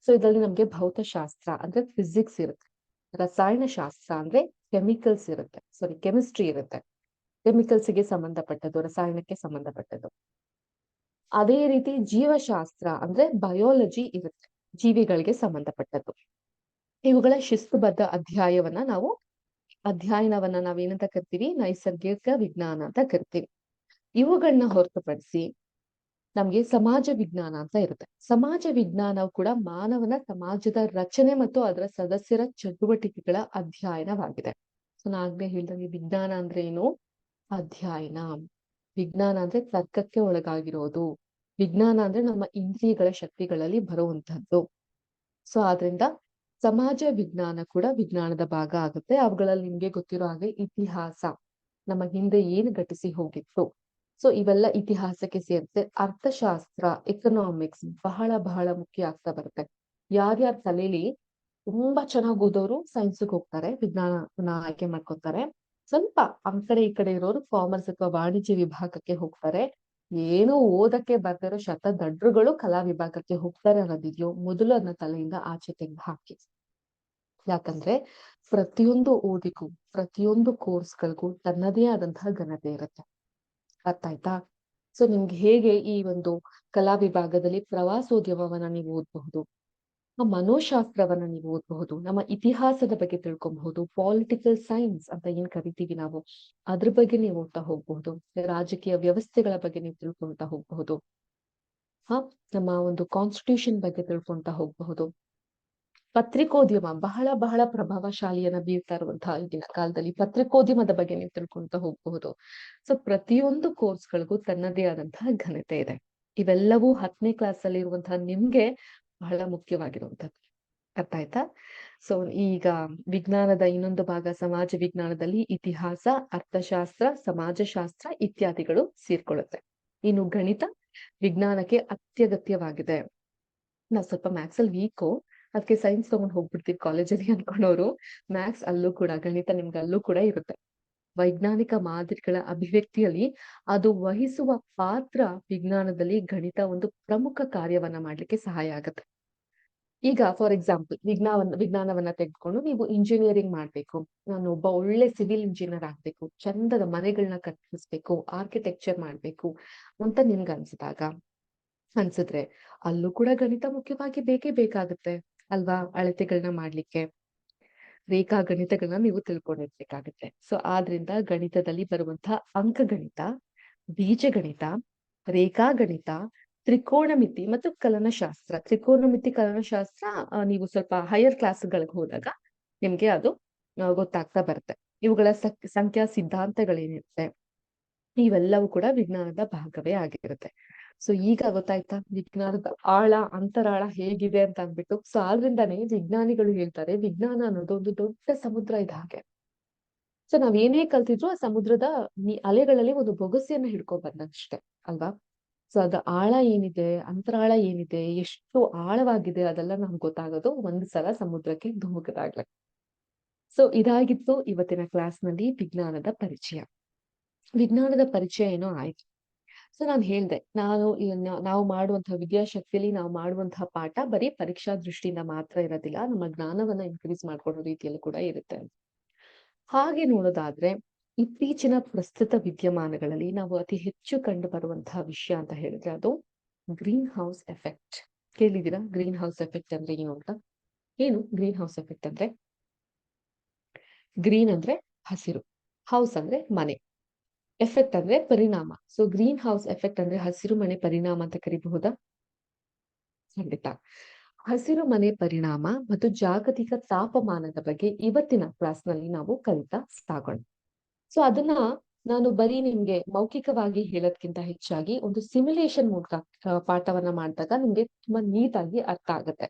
A: ಸೊ ಇದರಲ್ಲಿ ನಮ್ಗೆ ಭೌತಶಾಸ್ತ್ರ ಅಂದ್ರೆ ಫಿಸಿಕ್ಸ್ ಇರುತ್ತೆ, ರಸಾಯನಶಾಸ್ತ್ರ ಅಂದ್ರೆ ಕೆಮಿಕಲ್ಸ್ ಇರುತ್ತೆ, ಕೆಮಿಸ್ಟ್ರಿ ಇರುತ್ತೆ, ಕೆಮಿಕಲ್ಸ್ ಗೆ ಸಂಬಂಧಪಟ್ಟದ್ದು, ರಸಾಯನಕ್ಕೆ ಸಂಬಂಧಪಟ್ಟದ್ದು. ಅದೇ ರೀತಿ ಜೀವಶಾಸ್ತ್ರ ಅಂದ್ರೆ ಬಯೋಲಜಿ ಇರುತ್ತೆ, ಜೀವಿಗಳಿಗೆ ಸಂಬಂಧಪಟ್ಟದ್ದು. ಇವುಗಳ ಶಿಸ್ತುಬದ್ಧ ಅಧ್ಯಯನವನ್ನ ನಾವೇನಂತ ಕರಿತೀವಿ? ನೈಸರ್ಗಿಕ ವಿಜ್ಞಾನ ಅಂತ ಕರಿತೀವಿ. ಇವುಗಳನ್ನ ಹೊರತುಪಡಿಸಿ ನಮ್ಗೆ ಸಮಾಜ ವಿಜ್ಞಾನ ಅಂತ ಇರುತ್ತೆ. ಸಮಾಜ ವಿಜ್ಞಾನವು ಕೂಡ ಮಾನವನ ಸಮಾಜದ ರಚನೆ ಮತ್ತು ಅದರ ಸದಸ್ಯರ ಚಟುವಟಿಕೆಗಳ ಅಧ್ಯಯನವಾಗಿದೆ. ಸೊ ನಾಗ್ಲೇ ಹೇಳ್ದಂಗೆ ವಿಜ್ಞಾನ ಅಂದ್ರೆ ಏನು? ಅಧ್ಯಯನ. ವಿಜ್ಞಾನ ಅಂದ್ರೆ ತರ್ಕಕ್ಕೆ ಒಳಗಾಗಿರೋದು, ವಿಜ್ಞಾನ ಅಂದ್ರೆ ನಮ್ಮ ಇಂದ್ರಿಯಗಳ ಶಕ್ತಿಗಳಲ್ಲಿ ಬರುವಂತಹದ್ದು. ಸೊ ಆದ್ರಿಂದ ಸಮಾಜ ವಿಜ್ಞಾನ ಕೂಡ ವಿಜ್ಞಾನದ ಭಾಗ ಆಗುತ್ತೆ. ಅವುಗಳಲ್ಲಿ ನಿಮ್ಗೆ ಗೊತ್ತಿರೋ ಹಾಗೆ ಇತಿಹಾಸ, ನಮ್ಮ ಹಿಂದೆ ಏನು ಘಟಿಸಿ ಹೋಗಿತ್ತು, ಸೊ ಇವೆಲ್ಲ ಇತಿಹಾಸಕ್ಕೆ ಸೇರುತ್ತೆ. ಅರ್ಥಶಾಸ್ತ್ರ, ಎಕನಾಮಿಕ್ಸ್ ಬಹಳ ಬಹಳ ಮುಖ್ಯ ಆಗ್ತಾ ಬರುತ್ತೆ. ಯಾರ್ಯಾರ ತಲೆಯಲ್ಲಿ ತುಂಬಾ ಚೆನ್ನಾಗಿ ಓದೋರು ಸೈನ್ಸ್ಗೆ ಹೋಗ್ತಾರೆ, ವಿಜ್ಞಾನನ ಆಯ್ಕೆ ಮಾಡ್ಕೊತಾರೆ. ಸ್ವಲ್ಪ ಆ ಕಡೆ ಈ ಕಡೆ ಇರೋರು ಕಾಮರ್ಸ್ ಅಥವಾ ವಾಣಿಜ್ಯ ವಿಭಾಗಕ್ಕೆ ಹೋಗ್ತಾರೆ. ಏನು ಓದಕ್ಕೆ ಬರ್ದಿರೋ ಶತದಡ್ರುಗಳು ಕಲಾ ವಿಭಾಗಕ್ಕೆ ಹೋಗ್ತಾರೆ ಅನ್ನೋದಿದ್ಯೋ ಮೊದಲು ಅದನ್ನ ತಲೆಯಿಂದ ಆಚೆ ತೆಗೆದು ಹಾಕಿ. ಯಾಕಂದ್ರೆ ಪ್ರತಿಯೊಂದು ಓದಿಗೂ, ಪ್ರತಿಯೊಂದು ಕೋರ್ಸ್ಗಳಿಗೂ ತನ್ನದೇ ಆದಂತಹ ಘನತೆ ಇರುತ್ತೆ. ಅರ್ಥ ಆಯ್ತಾ? ಸೊ ನಿಮ್ಗೆ ಹೇಗೆ ಈ ಒಂದು ಕಲಾ ವಿಭಾಗದಲ್ಲಿ ಪ್ರವಾಸೋದ್ಯಮವನ್ನ ನೀವು ಓದಬಹುದು, ಮನೋಶಾಸ್ತ್ರವನ್ನ ನೀವು ಓದಬಹುದು, ನಮ್ಮ ಇತಿಹಾಸದ ಬಗ್ಗೆ ತಿಳ್ಕೊಬಹುದು, ಪೊಲಿಟಿಕಲ್ ಸೈನ್ಸ್ ಅಂತ ಏನ್ ಕರಿತೀವಿ ನಾವು, ಅದ್ರ ಬಗ್ಗೆ ನೀವು ಓದ್ತಾ ಹೋಗ್ಬಹುದು, ರಾಜಕೀಯ ವ್ಯವಸ್ಥೆಗಳ ಬಗ್ಗೆ ನೀವು ತಿಳ್ಕೊಂತಾ ಹೋಗ್ಬಹುದು, ನಮ್ಮ ಒಂದು ಕಾನ್ಸ್ಟಿಟ್ಯೂಷನ್ ಬಗ್ಗೆ ತಿಳ್ಕೊಂತಾ ಹೋಗ್ಬಹುದು. ಪತ್ರಿಕೋದ್ಯಮ ಬಹಳ ಬಹಳ ಪ್ರಭಾವಶಾಲಿಯನ್ನ ಬೀರ್ತಾ ಇರುವಂತಹ ಈಗಿನ ಕಾಲದಲ್ಲಿ ಪತ್ರಿಕೋದ್ಯಮದ ಬಗ್ಗೆ ನೀವು ತಿಳ್ಕೊಂತ ಹೋಗಬಹುದು. ಸೊ ಪ್ರತಿಯೊಂದು ಕೋರ್ಸ್ಗಳಿಗೂ ತನ್ನದೇ ಆದಂತಹ ಘನತೆ ಇದೆ. ಇವೆಲ್ಲವೂ 10ನೇ ಕ್ಲಾಸ್ ಅಲ್ಲಿ ಇರುವಂತಹ ನಿಮ್ಗೆ ಬಹಳ ಮುಖ್ಯವಾಗಿರುವಂತದ್ದು. ಅರ್ಥ ಆಯ್ತಾ? ಸೊ ಈಗ ವಿಜ್ಞಾನದ ಇನ್ನೊಂದು ಭಾಗ ಸಮಾಜ ವಿಜ್ಞಾನದಲ್ಲಿ ಇತಿಹಾಸ, ಅರ್ಥಶಾಸ್ತ್ರ, ಸಮಾಜಶಾಸ್ತ್ರ ಇತ್ಯಾದಿಗಳು ಸೇರ್ಕೊಳ್ಳುತ್ತೆ. ಇನ್ನು ಗಣಿತ ವಿಜ್ಞಾನಕ್ಕೆ ಅತ್ಯಗತ್ಯವಾಗಿದೆ. ನಾವ್ ಸ್ವಲ್ಪ ಮ್ಯಾಥ್ಸ್ ಅಲ್ಲಿ ವೀಕು, ಅದಕ್ಕೆ ಸೈನ್ಸ್ ತಗೊಂಡ್ ಹೋಗ್ಬಿಡ್ತೀವಿ ಕಾಲೇಜಲ್ಲಿ ಅನ್ಕೊಂಡವ್ರು. ಮ್ಯಾಥ್ಸ್ ಅಲ್ಲೂ ಕೂಡ, ಗಣಿತ ನಿಮ್ಗೆ ಅಲ್ಲೂ ಕೂಡ ಇರುತ್ತೆ. ವೈಜ್ಞಾನಿಕ ಮಾದರಿಗಳ ಅಭಿವ್ಯಕ್ತಿಯಲ್ಲಿ ಅದು ವಹಿಸುವ ಪಾತ್ರ ವಿಜ್ಞಾನದಲ್ಲಿ ಗಣಿತ ಒಂದು ಪ್ರಮುಖ ಕಾರ್ಯವನ್ನ ಮಾಡ್ಲಿಕ್ಕೆ ಸಹಾಯ ಆಗುತ್ತೆ. ಈಗ ಫಾರ್ ಎಕ್ಸಾಂಪಲ್ ವಿಜ್ಞಾನವನ್ನ ತೆಗೆದುಕೊಂಡು ನೀವು ಇಂಜಿನಿಯರಿಂಗ್ ಮಾಡ್ಬೇಕು, ನಾನು ಒಬ್ಬ ಒಳ್ಳೆ ಸಿವಿಲ್ ಇಂಜಿನಿಯರ್ ಆಗ್ಬೇಕು, ಚಂದದ ಮನೆಗಳನ್ನ ಕಟ್ಟಿಸ್ಬೇಕು, ಆರ್ಕಿಟೆಕ್ಚರ್ ಮಾಡ್ಬೇಕು ಅಂತ ನಿಮ್ಗೆ ಅನ್ಸಿದ್ರೆ ಅಲ್ಲೂ ಕೂಡ ಗಣಿತ ಮುಖ್ಯವಾಗಿ ಬೇಕೇ ಬೇಕಾಗುತ್ತೆ ಅಲ್ವಾ? ಅಳತೆಗಳನ್ನ ಮಾಡ್ಲಿಕ್ಕೆ ರೇಖಾ ಗಣಿತಗಳನ್ನ ನೀವು ತಿಳ್ಕೊಂಡಿರ್ಬೇಕಾಗುತ್ತೆ. ಸೊ ಆದ್ರಿಂದ ಗಣಿತದಲ್ಲಿ ಬರುವಂತಹ ಅಂಕಗಣಿತ, ಬೀಜಗಣಿತ, ರೇಖಾಗಣಿತ, ತ್ರಿಕೋಣಮಿತಿ ಮತ್ತು ಕಲನಶಾಸ್ತ್ರ. ತ್ರಿಕೋಣಮಿತಿ, ಕಲನಶಾಸ್ತ್ರ ನೀವು ಸ್ವಲ್ಪ ಹೈಯರ್ ಕ್ಲಾಸ್ಗಳಿಗೆ ಹೋದಾಗ ನಿಮ್ಗೆ ಅದು ಗೊತ್ತಾಗ್ತಾ ಬರುತ್ತೆ. ಇವುಗಳ ಸಂಖ್ಯಾ ಸಿದ್ಧಾಂತಗಳೇನಿರುತ್ತೆ ಇವೆಲ್ಲವೂ ಕೂಡ ವಿಜ್ಞಾನದ ಭಾಗವೇ ಆಗಿರುತ್ತೆ. ಸೊ ಈಗ ಗೊತ್ತಾಯ್ತಾ ವಿಜ್ಞಾನದ ಆಳ, ಅಂತರಾಳ ಹೇಗಿದೆ ಅಂತ ಅಂದ್ಬಿಟ್ಟು. ಸೊ ಆದ್ರಿಂದಾನೇ ವಿಜ್ಞಾನಿಗಳು ಹೇಳ್ತಾರೆ ವಿಜ್ಞಾನ ಅನ್ನೋದು ಒಂದು ದೊಡ್ಡ ಸಮುದ್ರ ಇದ್ದ ಹಾಗೆ. ಸೊ ನಾವ್ ಏನೇ ಕಲ್ತಿದ್ರು ಆ ಸಮುದ್ರದ ಅಲೆಗಳಲ್ಲಿ ಒಂದು ಬೊಗಸೆಯನ್ನ ಹಿಡ್ಕೊಂಡ್ ಬಂದಷ್ಟೇ ಅಲ್ವಾ? ಸೊ ಅದ ಆಳ ಏನಿದೆ, ಅಂತರಾಳ ಏನಿದೆ, ಎಷ್ಟು ಆಳವಾಗಿದೆ ಅದೆಲ್ಲ ನಮ್ಗೆ ಗೊತ್ತಾಗೋದು ಒಂದ್ ಸಲ ಸಮುದ್ರಕ್ಕೆ ಧುಮುಕದಾಗ್ಲೆ. ಸೊ ಇದಾಗಿತ್ತು ಇವತ್ತಿನ ಕ್ಲಾಸ್ ನಲ್ಲಿ ವಿಜ್ಞಾನದ ಪರಿಚಯ. ವಿಜ್ಞಾನದ ಪರಿಚಯ ಏನೋ ಆಯ್ತು. ಸೊ ನಾನು ಹೇಳ್ದೆ, ನಾವು ಮಾಡುವಂತಹ ವಿದ್ಯಾಶಕ್ತಿಯಲ್ಲಿ ನಾವು ಮಾಡುವಂತಹ ಪಾಠ ಬರೀ ಪರೀಕ್ಷಾ ದೃಷ್ಟಿಯಿಂದ ಮಾತ್ರ ಇರೋದಿಲ್ಲ, ನಮ್ಮ ಜ್ಞಾನವನ್ನ ಇನ್ಕ್ರೀಸ್ ಮಾಡ್ಕೊಳ್ಳೋ ರೀತಿಯಲ್ಲಿ ಕೂಡ ಇರುತ್ತೆ. ಹಾಗೆ ನೋಡೋದಾದ್ರೆ ಇತ್ತೀಚಿನ ಪ್ರಸ್ತುತ ವಿದ್ಯಮಾನಗಳಲ್ಲಿ ನಾವು ಅತಿ ಹೆಚ್ಚು ಕಂಡು ಬರುವಂತಹ ವಿಷಯ ಅಂತ ಹೇಳಿದ್ರೆ ಅದು ಗ್ರೀನ್ ಹೌಸ್ ಎಫೆಕ್ಟ್. ಕೇಳಿದೀರಾ ಗ್ರೀನ್ ಹೌಸ್ ಎಫೆಕ್ಟ್ ಅಂದ್ರೆ ಏನು ಅಂತ? ಏನು ಗ್ರೀನ್ ಹೌಸ್ ಎಫೆಕ್ಟ್ ಅಂದ್ರೆ? ಗ್ರೀನ್ ಅಂದ್ರೆ ಹಸಿರು, ಹೌಸ್ ಅಂದ್ರೆ ಮನೆ, ಎಫೆಕ್ಟ್ ಅಂದ್ರೆ ಪರಿಣಾಮ. ಸೊ ಗ್ರೀನ್ ಹೌಸ್ ಎಫೆಕ್ಟ್ ಅಂದ್ರೆ ಹಸಿರು ಮನೆ ಪರಿಣಾಮ ಅಂತ ಕರಿಬಹುದಾ? ಖಂಡಿತ. ಹಸಿರು ಮನೆ ಪರಿಣಾಮ ಮತ್ತು ಜಾಗತಿಕ ತಾಪಮಾನದ ಬಗ್ಗೆ ಇವತ್ತಿನ ಕ್ಲಾಸ್ ನಲ್ಲಿ ನಾವು ಕಲಿತಾ ಸಾಗೋಣ. ಸೊ ಅದನ್ನ ನಾನು ಬರೀ ನಿಮ್ಗೆ ಮೌಖಿಕವಾಗಿ ಹೇಳೋದ್ಕಿಂತ ಹೆಚ್ಚಾಗಿ ಒಂದು ಸಿಮ್ಯುಲೇಷನ್ ಮೂಲಕ ಪಾಠವನ್ನ ಮಾಡಿದಾಗ ನಿಮ್ಗೆ ತುಂಬಾ ನೀಟಾಗಿ ಅರ್ಥ ಆಗುತ್ತೆ.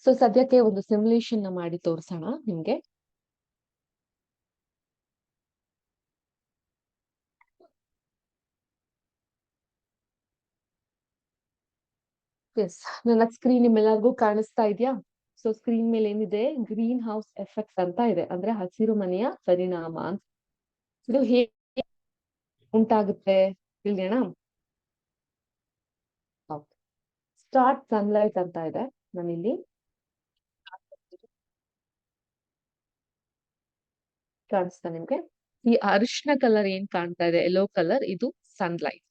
A: ಸೊ ಸದ್ಯಕ್ಕೆ ಒಂದು ಸಿಮ್ಯುಲೇಷನ್ ನ ಮಾಡಿ ತೋರ್ಸೋಣ ನಿಮ್ಗೆ. ಎಸ್, ನನ್ನ ಸ್ಕ್ರೀನ್ ನಿಮ್ಮೆಲ್ಲರಿಗೂ ಕಾಣಿಸ್ತಾ ಇದೆಯಾ? ಸೊ ಸ್ಕ್ರೀನ್ ಮೇಲೆ ಏನಿದೆ, ಗ್ರೀನ್ ಹೌಸ್ ಎಫೆಕ್ಟ್ ಅಂತ ಇದೆ, ಅಂದ್ರೆ ಹಸಿರು ಮನೆಯ ಪರಿಣಾಮ ಅಂತ. ಇದು ಹೇಗೆ ಉಂಟಾಗುತ್ತೆ ತಿಳಿಯೋಣ. ಸ್ಟಾರ್ಟ್ ಸನ್ಲೈಟ್ ಅಂತ ಇದೆ, ನಾನಿಲ್ಲಿ ಕಾಣಿಸ್ತಾ ನಿಮ್ಗೆ. ಈ ಅರಿಶಿನ ಕಲರ್ ಏನ್ ಕಾಣ್ತಾ ಇದೆ, ಯೆಲ್ಲೋ ಕಲರ್, ಇದು ಸನ್ಲೈಟ್.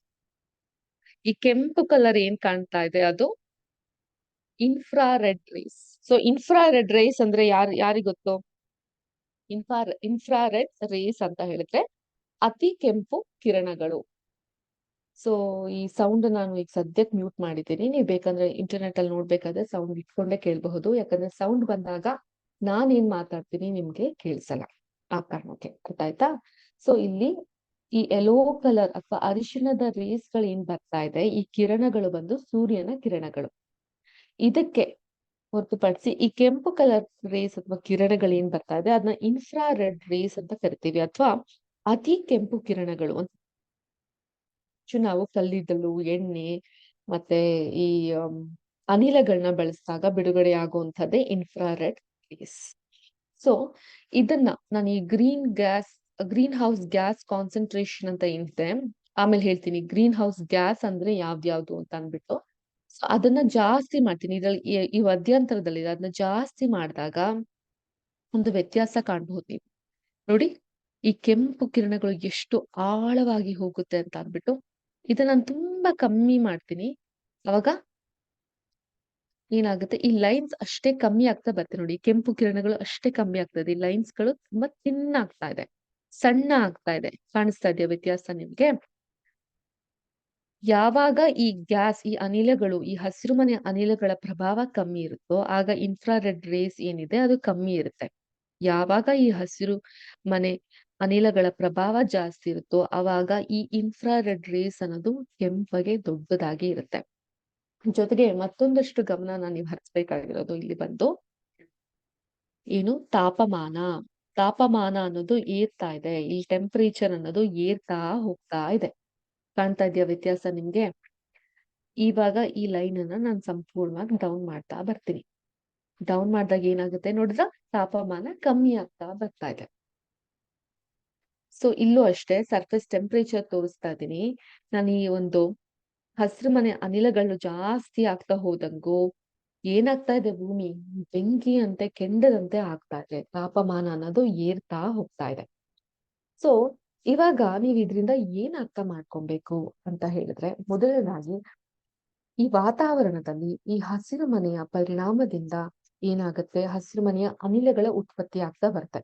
A: ಈ ಕೆಂಪು ಕಲರ್ ಏನ್ ಕಾಣ್ತಾ ಇದೆ ಅದು infrared race. So infrared race ಅಂದ್ರೆ ಯಾರಿಗ್ ಗೊತ್ತು? ಇನ್ಫ್ರಾರೆಡ್ ರೇಸ್ ಅಂತ ಹೇಳಿದ್ರೆ ಅತಿ ಕೆಂಪು ಕಿರಣಗಳು. ಸೊ ಈ ಸೌಂಡ್ ನಾನು ಈಗ ಸದ್ಯಕ್ಕೆ ಮ್ಯೂಟ್ ಮಾಡಿದ್ದೀನಿ, ನೀವು ಬೇಕಂದ್ರೆ ಇಂಟರ್ನೆಟ್ ಅಲ್ಲಿ ನೋಡ್ಬೇಕಾದ್ರೆ ಸೌಂಡ್ ಇಟ್ಕೊಂಡೇ ಕೇಳಬಹುದು, ಯಾಕಂದ್ರೆ ಸೌಂಡ್ ಬಂದಾಗ ನಾನ್ ಏನ್ ಮಾತಾಡ್ತೀನಿ ನಿಮ್ಗೆ ಕೇಳಿಸಲ್ಲ, ಆ ಕಾರಣಕ್ಕೆ. ಗೊತ್ತಾಯ್ತಾ? ಸೊ ಇಲ್ಲಿ ಈ ಯೆಲ್ಲೋ ಕಲರ್ ಅಥವಾ ಅರಿಶಿಣದ ರೇಸ್ ಗಳು ಏನ್ ಬರ್ತಾ ಇದೆ, ಈ ಕಿರಣಗಳು ಬಂದು ಸೂರ್ಯನ ಕಿರಣಗಳು. ಇದಕ್ಕೆ ಹೊರತುಪಡಿಸಿ ಈ ಕೆಂಪು ಕಲರ್ ರೇಸ್ ಅಥವಾ ಕಿರಣಗಳು ಏನ್ ಬರ್ತಾ ಇದೆ ಅದನ್ನ ಇನ್ಫ್ರಾ ರೆಡ್ ರೇಸ್ ಅಂತ ಕರಿತೀವಿ, ಅಥವಾ ಅತಿ ಕೆಂಪು ಕಿರಣಗಳು ಅಂತ. ನಾವು ಕಲ್ಲಿದ್ದಲು, ಎಣ್ಣೆ ಮತ್ತೆ ಈ ಅನಿಲಗಳನ್ನ ಬಳಸಿದಾಗ ಬಿಡುಗಡೆ ಆಗುವಂತದ್ದೇ ಇನ್ಫ್ರಾರೆಡ್ ರೇಸ್. ಸೊ ಇದನ್ನ ನಾನು ಈ ಗ್ರೀನ್ ಹೌಸ್ ಗ್ಯಾಸ್ ಕಾನ್ಸಂಟ್ರೇಷನ್ ಅಂತ ಏನಿದೆ, ಆಮೇಲೆ ಹೇಳ್ತೀನಿ ಗ್ರೀನ್ ಹೌಸ್ ಗ್ಯಾಸ್ ಅಂದ್ರೆ ಯಾವ್ದ್ಯಾವ್ದು ಅಂತ ಅಂದ್ಬಿಟ್ಟು. ಸೊ ಅದನ್ನ ಜಾಸ್ತಿ ಮಾಡ್ತೀನಿ ಇದ್ರಲ್ಲಿ, ಈ ಮಧ್ಯಂತರದಲ್ಲಿ ಅದನ್ನ ಜಾಸ್ತಿ ಮಾಡಿದಾಗ ಒಂದು ವ್ಯತ್ಯಾಸ ಕಾಣಬಹುದು ನೀವು. ನೋಡಿ, ಈ ಕೆಂಪು ಕಿರಣಗಳು ಎಷ್ಟು ಆಳವಾಗಿ ಹೋಗುತ್ತೆ ಅಂತ ಅಂದ್ಬಿಟ್ಟು ಇದನ್ನ ನಾನು ತುಂಬಾ ಕಮ್ಮಿ ಮಾಡ್ತೀನಿ. ಅವಾಗ ಏನಾಗುತ್ತೆ, ಈ ಲೈನ್ಸ್ ಅಷ್ಟೇ ಕಮ್ಮಿ ಆಗ್ತಾ ಬರ್ತದೆ. ನೋಡಿ, ಕೆಂಪು ಕಿರಣಗಳು ಅಷ್ಟೇ ಕಮ್ಮಿ ಆಗ್ತದೆ, ಈ ಲೈನ್ಸ್ ಗಳು ತುಂಬಾ ತಿನ್ ಆಗ್ತಾ ಇದೆ, ಸಣ್ಣ ಆಗ್ತಾ ಇದೆ. ಕಾಣಿಸ್ತಾ ಇದೆಯಾ ವ್ಯತ್ಯಾಸ ನಿಮ್ಗೆ? ಯಾವಾಗ ಈ ಗ್ಯಾಸ್, ಈ ಅನಿಲಗಳು, ಈ ಹಸಿರುಮನೆ ಅನಿಲಗಳ ಪ್ರಭಾವ ಕಮ್ಮಿ ಇರುತ್ತೋ ಆಗ ಇನ್ಫ್ರಾರೆಡ್ ರೇಸ್ ಏನಿದೆ ಅದು ಕಮ್ಮಿ ಇರುತ್ತೆ. ಯಾವಾಗ ಈ ಹಸಿರು ಮನೆ ಅನಿಲಗಳ ಪ್ರಭಾವ ಜಾಸ್ತಿ ಇರುತ್ತೋ ಅವಾಗ ಈ ಇನ್ಫ್ರಾರೆಡ್ ರೇಸ್ ಅನ್ನೋದು ಕೆಂಪಗೆ ದೊಡ್ಡದಾಗಿ ಇರುತ್ತೆ. ಜೊತೆಗೆ ಮತ್ತೊಂದಷ್ಟು ಗಮನ ನೀವು ಹರಿಸ್ಬೇಕಾಗಿರೋದು ಇಲ್ಲಿ ಬಂದು ಏನು, ತಾಪಮಾನ. ತಾಪಮಾನ ಅನ್ನೋದು ಏರ್ತಾ ಇದೆ, ಈ ಟೆಂಪರೇಚರ್ ಅನ್ನೋದು ಏರ್ತಾ ಹೋಗ್ತಾ ಇದೆ. ಕಾಣ್ತಾ ಇದೆಯಾ ವ್ಯತ್ಯಾಸ ನಿಮ್ಗೆ? ಇವಾಗ ಈ ಲೈನ್ ಅನ್ನ ನಾನು ಸಂಪೂರ್ಣವಾಗಿ ಡೌನ್ ಮಾಡ್ತಾ ಬರ್ತೀನಿ. ಡೌನ್ ಮಾಡಿದಾಗ ಏನಾಗುತ್ತೆ ನೋಡಿದ್ರ, ತಾಪಮಾನ ಕಮ್ಮಿ ಆಗ್ತಾ ಬರ್ತಾ ಇದೆ. ಸೊ ಇಲ್ಲೂ ಅಷ್ಟೇ ಸರ್ಫೇಸ್ ಟೆಂಪರೇಚರ್ ತೋರಿಸ್ತಾ ಇದ್ದೀನಿ. ನಾನು ಈ ಒಂದು ಹಸಿರು ಮನೆ ಅನಿಲಗಳು ಜಾಸ್ತಿ ಆಗ್ತಾ ಹೋದಂಗೂ ಏನಾಗ್ತಾ ಇದೆ, ಭೂಮಿ ಬೆಂಕಿ ಅಂತೆ ಕೆಂಡದಂತೆ ಆಗ್ತಾ ಇದೆ, ತಾಪಮಾನ ಅನ್ನೋದು ಏರ್ತಾ ಹೋಗ್ತಾ ಇದೆ. ಸೊ ಇವಾಗ ನೀವ್ ಇದ್ರಿಂದ ಏನ್ ಅರ್ಥ ಮಾಡ್ಕೊಬೇಕು ಅಂತ ಹೇಳಿದ್ರೆ, ಮೊದಲನೇದಾಗಿ ಈ ವಾತಾವರಣದಲ್ಲಿ ಈ ಹಸಿರು ಮನೆಯ ಪರಿಣಾಮದಿಂದ ಏನಾಗುತ್ತೆ, ಹಸಿರು ಮನೆಯ ಅನಿಲಗಳ ಉತ್ಪತ್ತಿ ಆಗ್ತಾ ಬರುತ್ತೆ.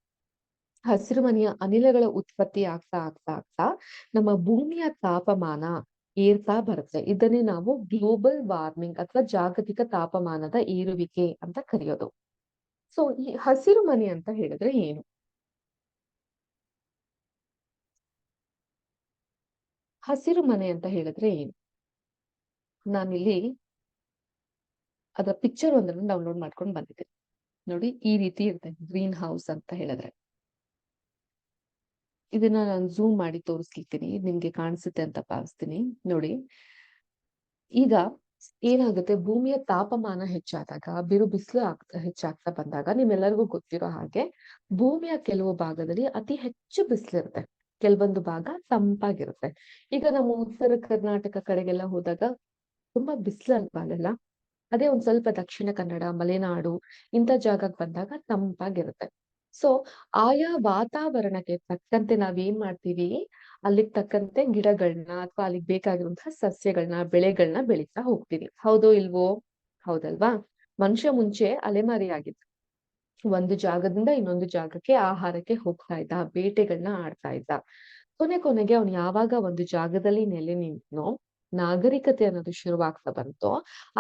A: ಹಸಿರು ಮನೆಯ ಅನಿಲಗಳ ಉತ್ಪತ್ತಿ ಆಗ್ತಾ ಆಗ್ತಾ ಆಗ್ತಾ ನಮ್ಮ ಭೂಮಿಯ ತಾಪಮಾನ ಏರ್ತಾ ಬರುತ್ತೆ. ಇದನ್ನೇ ನಾವು ಗ್ಲೋಬಲ್ ವಾರ್ಮಿಂಗ್ ಅಥವಾ ಜಾಗತಿಕ ತಾಪಮಾನದ ಏರುವಿಕೆ ಅಂತ ಕರೆಯೋದು. ಸೊ ಈ ಹಸಿರು ಮನೆ ಅಂತ ಹೇಳಿದ್ರೆ ಏನು? ಹಸಿರು ಮನೆ ಅಂತ ಹೇಳಿದ್ರೆ ಏನು? ನಾನಿಲ್ಲಿ ಅದರ ಪಿಕ್ಚರ್ ಒಂದನ್ನು ಡೌನ್ಲೋಡ್ ಮಾಡ್ಕೊಂಡು ಬಂದಿದ್ದೀನಿ. ನೋಡಿ, ಈ ರೀತಿ ಇರುತ್ತೆ ಗ್ರೀನ್ ಹೌಸ್ ಅಂತ ಹೇಳಿದ್ರೆ. ಇದನ್ನ ನಾನು ಝೂಮ್ ಮಾಡಿ ತೋರಿಸ್ಲಿಕ್ತೀನಿ, ನಿಮ್ಗೆ ಕಾಣಿಸುತ್ತೆ ಅಂತ ಭಾವಿಸ್ತೀನಿ. ನೋಡಿ, ಈಗ ಏನಾಗುತ್ತೆ, ಭೂಮಿಯ ತಾಪಮಾನ ಹೆಚ್ಚಾದಾಗ, ಬಿರು ಬಿಸಿಲು ಹೆಚ್ಚಾಗ್ತಾ ಬಂದಾಗ ನಿಮ್ಮೆಲ್ಲರಿಗೂ ಗೊತ್ತಿರೋ ಹಾಗೆ ಭೂಮಿಯ ಕೆಲವು ಭಾಗದಲ್ಲಿ ಅತಿ ಹೆಚ್ಚು ಬಿಸಿಲಿರುತ್ತೆ, ಕೆಲವೊಂದು ಭಾಗ ತಂಪಾಗಿರುತ್ತೆ. ಈಗ ನಮ್ಮ ಉತ್ತರ ಕರ್ನಾಟಕ ಕಡೆಗೆಲ್ಲ ಹೋದಾಗ ತುಂಬಾ ಬಿಸಿಲು ಅಲ್ವಾ, ಅದೇ ಒಂದ್ ಸ್ವಲ್ಪ ದಕ್ಷಿಣ ಕನ್ನಡ, ಮಲೆನಾಡು ಇಂಥ ಜಾಗಕ್ಕೆ ಬಂದಾಗ ತಂಪಾಗಿರುತ್ತೆ. ಸೊ ಆಯಾ ವಾತಾವರಣಕ್ಕೆ ತಕ್ಕಂತೆ ನಾವೇನ್ ಮಾಡ್ತೀವಿ, ಅಲ್ಲಿಗೆ ತಕ್ಕಂತೆ ಗಿಡಗಳನ್ನ ಅಥವಾ ಅಲ್ಲಿಗೆ ಬೇಕಾಗಿರುವಂತಹ ಸಸ್ಯಗಳನ್ನ, ಬೆಳೆಗಳನ್ನ ಬೆಳೀತಾ ಹೋಗ್ತೀವಿ. ಹೌದೋ ಇಲ್ವೋ? ಹೌದಲ್ವಾ? ಮನುಷ್ಯ ಮುಂಚೆ ಅಲೆಮಾರಿ ಆಗಿತ್ತು, ಒಂದು ಜಾಗದಿಂದ ಇನ್ನೊಂದು ಜಾಗಕ್ಕೆ ಆಹಾರಕ್ಕೆ ಹೋಗ್ತಾ ಇದ್ದ, ಬೇಟೆಗಳನ್ನ ಆಡ್ತಾ ಇದ್ದ. ಕೊನೆಗೆ ಅವನು ಯಾವಾಗ ಒಂದು ಜಾಗದಲ್ಲಿ ನೆಲೆ ನಿಂತನೋ, ನಾಗರಿಕತೆ ಅನ್ನೋದು ಶುರುವಾಗ್ತಾ ಬಂತೋ,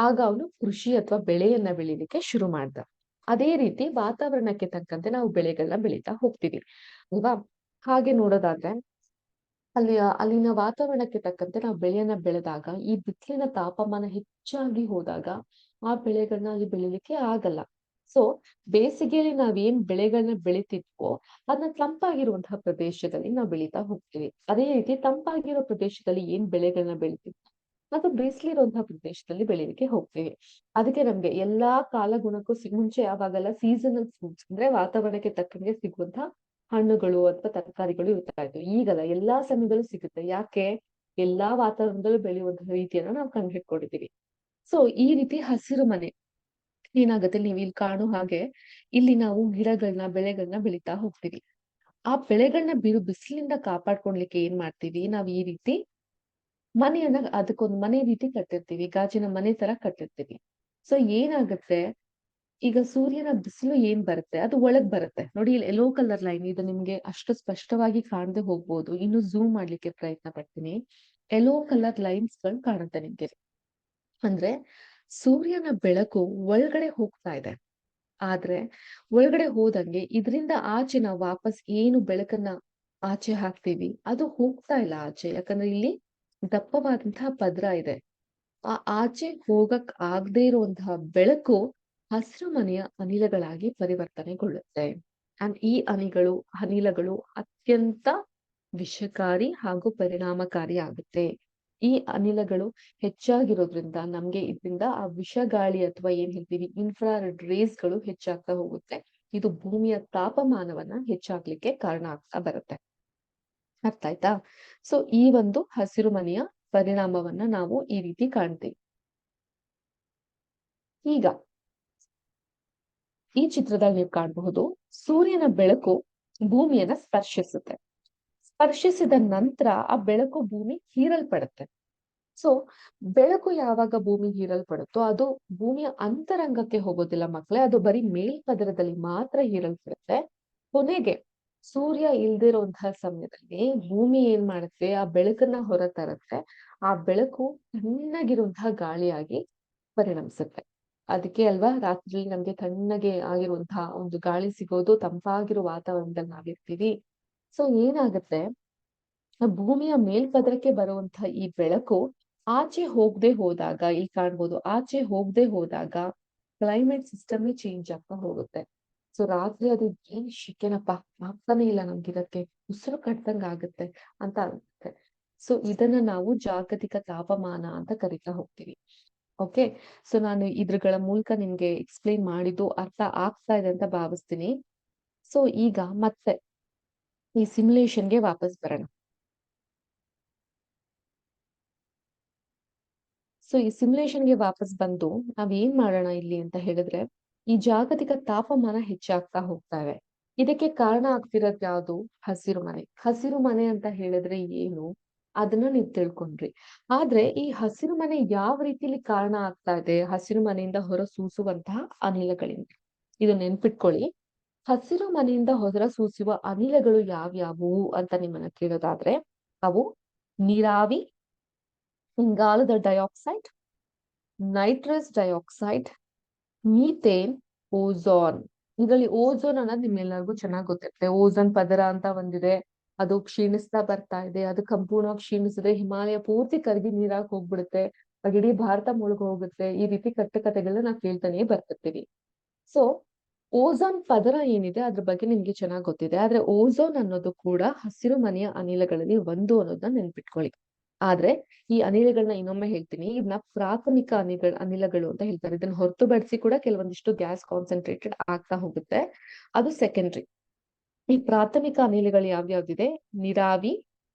A: ಆಗ ಅವನು ಕೃಷಿ ಅಥವಾ ಬೆಳೆಯನ್ನ ಬೆಳಿಲಿಕ್ಕೆ ಶುರು ಮಾಡ್ದ. ಅದೇ ರೀತಿ ವಾತಾವರಣಕ್ಕೆ ತಕ್ಕಂತೆ ನಾವು ಬೆಳೆಗಳನ್ನ ಬೆಳೀತಾ ಹೋಗ್ತೀವಿ ಅಲ್ವಾ? ಹಾಗೆ ನೋಡೋದಾದ್ರೆ ಅಲ್ಲಿನ ವಾತಾವರಣಕ್ಕೆ ತಕ್ಕಂತೆ ನಾವು ಬೆಳೆಯನ್ನ ಬೆಳೆದಾಗ ಈ ಬಿಸಿಲಿನ ತಾಪಮಾನ ಹೆಚ್ಚಾಗಿ ಹೋದಾಗ ಆ ಬೆಳೆಗಳನ್ನ ಅಲ್ಲಿ ಬೆಳಿಲಿಕ್ಕೆ ಆಗಲ್ಲ. ಸೊ ಬೇಸಿಗೆಯಲ್ಲಿ ನಾವೇನ್ ಬೆಳೆಗಳನ್ನ ಬೆಳಿತಿದ್ವೋ ಅದನ್ನ ತಂಪಾಗಿರುವಂತಹ ಪ್ರದೇಶದಲ್ಲಿ ನಾವು ಬೆಳೀತಾ ಹೋಗ್ತೀವಿ. ಅದೇ ರೀತಿ ತಂಪಾಗಿರೋ ಪ್ರದೇಶದಲ್ಲಿ ಏನ್ ಬೆಳೆಗಳನ್ನ ಬೆಳಿತೀವಿ ಅದು ಬಿಸಿಲಿರುವಂತಹ ಪ್ರದೇಶದಲ್ಲಿ ಬೆಳಿಲಿಕ್ಕೆ ಹೋಗ್ತೀವಿ. ಅದಕ್ಕೆ ನಮ್ಗೆ ಎಲ್ಲಾ ಕಾಲಗುಣಕ್ಕೂ ಮುಂಚೆ ಅವಾಗೆಲ್ಲ ಸೀಸನಲ್ ಫ್ರೂಟ್ಸ್ ಅಂದ್ರೆ ವಾತಾವರಣಕ್ಕೆ ತಕ್ಕಂಗೆ ಸಿಗುವಂತಹ ಹಣ್ಣುಗಳು ಅಥವಾ ತರಕಾರಿಗಳು ಇರ್ತಾ ಇದ್ವು. ಈಗಲ್ಲ, ಎಲ್ಲಾ ಸಮಯದಲ್ಲೂ ಸಿಗುತ್ತೆ. ಯಾಕೆ? ಎಲ್ಲಾ ವಾತಾವರಣದಲ್ಲೂ ಬೆಳೆಯುವಂತಹ ರೀತಿಯನ್ನ ನಾವು ಕಂಡುಹಿಡ್ಕೊಂಡಿದೀವಿ. ಸೊ ಈ ರೀತಿ ಹಸಿರು ಮನೆ ಏನಾಗುತ್ತೆ, ನೀವು ಇಲ್ಲಿ ಕಾಣೋ ಹಾಗೆ ಇಲ್ಲಿ ನಾವು ಗಿಡಗಳನ್ನ, ಬೆಳೆಗಳನ್ನ ಬೆಳೀತಾ ಹೋಗ್ತೀವಿ. ಆ ಬೆಳೆಗಳನ್ನ ಬಿಸಿಲಿಂದ ಕಾಪಾಡ್ಕೊಳ್ಲಿಕ್ಕೆ ಏನ್ ಮಾಡ್ತೀವಿ, ನಾವ್ ಈ ರೀತಿ ಮನೆಯನ್ನ ಅದಕ್ಕೊಂದು ಮನೆ ರೀತಿ ಕಟ್ಟಿರ್ತೀವಿ, ಗಾಜಿನ ಮನೆ ತರ ಕಟ್ಟಿರ್ತೀವಿ. ಸೊ ಏನಾಗುತ್ತೆ, ಈಗ ಸೂರ್ಯನ ಬಿಸಿಲು ಏನ್ ಬರುತ್ತೆ ಅದು ಒಳಗ್ ಬರುತ್ತೆ. ನೋಡಿ, ಇಲ್ಲಿ ಯೆಲ್ಲೋ ಕಲರ್ ಲೈನ್, ಇದು ನಿಮ್ಗೆ ಅಷ್ಟು ಸ್ಪಷ್ಟವಾಗಿ ಕಾಣದೆ ಹೋಗ್ಬೋದು, ಇನ್ನು ಝೂಮ್ ಮಾಡ್ಲಿಕ್ಕೆ ಪ್ರಯತ್ನ ಪಡ್ತೀನಿ. ಯೆಲ್ಲೋ ಕಲರ್ ಲೈನ್ಸ್ ಗಳು ಕಾಣುತ್ತೆ ನಿಮ್ಗೆ. ಅಂದ್ರೆ ಸೂರ್ಯನ ಬೆಳಕು ಒಳಗಡೆ ಹೋಗ್ತಾ ಇದೆ, ಆದ್ರೆ ಒಳಗಡೆ ಹೋದಂಗೆ ಇದರಿಂದ ಆಚೆ ನಾವು ವಾಪಸ್ ಏನು ಬೆಳಕನ್ನ ಆಚೆ ಹಾಕ್ತೀವಿ, ಅದು ಹೋಗ್ತಾ ಇಲ್ಲ ಆಚೆ. ಯಾಕಂದ್ರೆ ಇಲ್ಲಿ ದಪ್ಪವಾದಂತಹ ಪದರ ಇದೆ. ಆ ಆಚೆ ಹೋಗಕ್ ಆಗದೆ ಇರುವಂತಹ ಬೆಳಕು ಹಸಿರು ಮನೆಯ ಅನಿಲಗಳಾಗಿ ಪರಿವರ್ತನೆಗೊಳ್ಳುತ್ತೆ. ಅಂಡ್ ಈ ಅನಿಲಗಳು ಅತ್ಯಂತ ವಿಷಕಾರಿ ಹಾಗೂ ಪರಿಣಾಮಕಾರಿ ಆಗುತ್ತೆ. ಈ ಅನಿಲಗಳು ಹೆಚ್ಚಾಗಿರೋದ್ರಿಂದ ನಮ್ಗೆ ಇದರಿಂದ ಆ ವಿಷ ಗಾಳಿ ಅಥವಾ ಏನ್ ಹೇಳ್ತೀವಿ ಇನ್ಫ್ರಾರೆಡ್ ರೇಸ್ ಗಳು ಹೆಚ್ಚಾಗ್ತಾ ಹೋಗುತ್ತೆ. ಇದು ಭೂಮಿಯ ತಾಪಮಾನವನ್ನ ಹೆಚ್ಚಾಗ್ಲಿಕ್ಕೆ ಕಾರಣ ಆಗ್ತಾ ಬರುತ್ತೆ. ಅರ್ಥ ಆಯ್ತಾ? ಸೊ ಈ ಒಂದು ಹಸಿರು ಮನೆಯ ಪರಿಣಾಮವನ್ನ ನಾವು ಈ ರೀತಿ ಕಾಣ್ತೀವಿ. ಈಗ ಈ ಚಿತ್ರದಲ್ಲಿ ನೀವು ಕಾಣಬಹುದು, ಸೂರ್ಯನ ಬೆಳಕು ಭೂಮಿಯನ್ನ ಸ್ಪರ್ಶಿಸುತ್ತೆ. ಸ್ಪರ್ಶಿಸಿದ ನಂತರ ಆ ಬೆಳಕು ಭೂಮಿ ಹೀರಲ್ಪಡುತ್ತೆ. ಸೊ ಬೆಳಕು ಯಾವಾಗ ಭೂಮಿ ಹೀರಲ್ಪಡುತ್ತೋ ಅದು ಭೂಮಿಯ ಅಂತರಂಗಕ್ಕೆ ಹೋಗೋದಿಲ್ಲ ಮಕ್ಕಳೇ, ಅದು ಬರೀ ಮೇಲ್ಪದರದಲ್ಲಿ ಮಾತ್ರ ಹೀರಲ್ಪಡುತ್ತೆ. ಕೊನೆಗೆ ಸೂರ್ಯ ಇಲ್ದಿರುವಂತಹ ಸಮಯದಲ್ಲಿ ಭೂಮಿ ಏನ್ ಮಾಡುತ್ತೆ, ಆ ಬೆಳಕನ್ನ ಹೊರ ತರುತ್ತೆ. ಆ ಬೆಳಕು ತಣ್ಣಗಿರುವಂತಹ ಗಾಳಿಯಾಗಿ ಪರಿಣಮಿಸುತ್ತೆ. ಅದಕ್ಕೆ ಅಲ್ವಾ ರಾತ್ರಿ ನಮ್ಗೆ ತಣ್ಣಗೆ ಆಗಿರುವಂತಹ ಒಂದು ಗಾಳಿ ಸಿಗೋದು, ತಂಪಾಗಿರೋ ವಾತಾವರಣದಲ್ಲಿ ನಾವಿರ್ತೀವಿ. ಸೊ ಏನಾಗುತ್ತೆ, ಭೂಮಿಯ ಮೇಲ್ಪದರಕ್ಕೆ ಬರುವಂತಹ ಈ ಬೆಳಕು ಆಚೆ ಹೋಗದೆ ಹೋದಾಗ, ಇಲ್ಲಿ ಕಾಣ್ಬೋದು, ಆಚೆ ಹೋಗದೆ ಹೋದಾಗ ಕ್ಲೈಮೇಟ್ ಸಿಸ್ಟಮ್ ಚೇಂಜ್ ಆಗ್ತಾ ಹೋಗುತ್ತೆ. ಸೊ ರಾತ್ರಿ ಅದು ಏನ್ ಶಿಕೆನಪ್ಪ ಆಗ್ತಾನೆ ಇಲ್ಲ ನಮ್ಗಿರಕ್ಕೆ, ಉಸಿರು ಕಟ್ಟದಂಗ ಆಗುತ್ತೆ ಅಂತ ಅನ್ಸುತ್ತೆ. ಸೊ ಇದನ್ನ ನಾವು ಜಾಗತಿಕ ತಾಪಮಾನ ಅಂತ ಕರಿತಾ ಹೋಗ್ತೀವಿ. ಓಕೆ, ಸೊ ನಾನು ಇದ್ರಗಳ ಮೂಲಕ ನಿಮ್ಗೆ ಎಕ್ಸ್ಪ್ಲೈನ್ ಮಾಡಿದ್ದು ಅರ್ಥ ಆಗ್ತಾ ಇದೆ ಅಂತ ಭಾವಿಸ್ತೀನಿ. ಸೊ ಈಗ ಮತ್ತೆ ಈ ಸಿಮ್ಯುಲೇಷನ್ಗೆ ವಾಪಸ್ ಬರೋಣ. ಸೊ ಈ ಸಿಮ್ಯುಲೇಷನ್ಗೆ ವಾಪಸ್ ಬಂದು ನಾವ್ ಏನ್ ಮಾಡೋಣ ಇಲ್ಲಿ ಅಂತ ಹೇಳಿದ್ರೆ, ಈ ಜಾಗತಿಕ ತಾಪಮಾನ ಹೆಚ್ಚಾಗ್ತಾ ಹೋಗ್ತಾ ಇದೆ. ಇದಕ್ಕೆ ಕಾರಣ ಆಗ್ತಿರೋದ್ ಯಾವ್ದು? ಹಸಿರು ಮನೆ. ಹಸಿರು ಮನೆ ಅಂತ ಹೇಳಿದ್ರೆ ಏನು ಅದನ್ನ ನೀವ್ ತಿಳ್ಕೊಂಡ್ರಿ. ಆದ್ರೆ ಈ ಹಸಿರು ಮನೆ ಯಾವ ರೀತಿಲಿ ಕಾರಣ ಆಗ್ತಾ ಇದೆ? ಹಸಿರು ಮನೆಯಿಂದ ಹೊರ ಸೂಸುವಂತಹ ಅನಿಲಗಳಿಂದ. ಇದು ನೆನ್ಪಿಟ್ಕೊಳ್ಳಿ. ಹಸಿರು ಮನೆಯಿಂದ ಹೊರ ಸೂಸುವ ಅನಿಲಗಳು ಯಾವ್ಯಾವು ಅಂತ ನಿಮ್ಮನ್ನ ಕೇಳೋದಾದ್ರೆ, ಅವು ನೀರಾವಿ, ಇಂಗಾಲದ dioxide, nitrous dioxide, methane, ozone. ಇದರಲ್ಲಿ ಓಝೋನ್ ಅನ್ನೋದು ನಿಮ್ಮೆಲ್ಲರಿಗೂ ಚೆನ್ನಾಗಿ ಗೊತ್ತಿರುತ್ತೆ. ಓಝೋನ್ ಪದರ ಅಂತ ಒಂದಿದೆ, ಅದು ಕ್ಷೀಣಿಸ್ತಾ ಬರ್ತಾ ಇದೆ. ಅದು ಸಂಪೂರ್ಣವಾಗಿ ಕ್ಷೀಣಿಸಿದ್ರೆ ಹಿಮಾಲಯ ಪೂರ್ತಿ ಕರಗಿ ನೀರಾಗಿ ಹೋಗ್ಬಿಡುತ್ತೆ, ಇಡೀ ಭಾರತ ಮುಳುಗ್ ಹೋಗುತ್ತೆ. ಈ ರೀತಿ ಕಟ್ಟುಕತೆಗಳನ್ನ ನಾವು ಕೇಳ್ತಾನೆ ಬರ್ತಿರ್ತೀವಿ. ಸೊ ಓಝೋನ್ ಪದರ ಏನಿದೆ ಅದ್ರ ಬಗ್ಗೆ ನಿಮ್ಗೆ ಚೆನ್ನಾಗಿ ಗೊತ್ತಿದೆ. ಆದ್ರೆ ಓಝೋನ್ ಅನ್ನೋದು ಕೂಡ ಹಸಿರು ಮನೆಯ ಅನಿಲಗಳಲ್ಲಿ ಒಂದು ಅನ್ನೋದನ್ನ ನೆನ್ಪಿಟ್ಕೊಳ್ಳಿ. ಆದ್ರೆ ಈ ಅನಿಲಗಳನ್ನ ಇನ್ನೊಮ್ಮೆ ಹೇಳ್ತೀನಿ, ಇದನ್ನ ಪ್ರಾಥಮಿಕ ಅನಿಲಗಳು ಅಂತ ಹೇಳ್ತಾರೆ. ಇದನ್ನ ಹೊರತುಪಡಿಸಿ ಕೂಡ ಕೆಲವೊಂದಿಷ್ಟು ಗ್ಯಾಸ್ ಕಾನ್ಸಂಟ್ರೇಟೆಡ್ ಆಗ್ತಾ ಹೋಗುತ್ತೆ, ಅದು ಸೆಕೆಂಡ್ರಿ. ಈ ಪ್ರಾಥಮಿಕ ಅನಿಲಗಳು ಯಾವ್ಯಾವ್ದಿದೆ? ನೀರಾವಿ,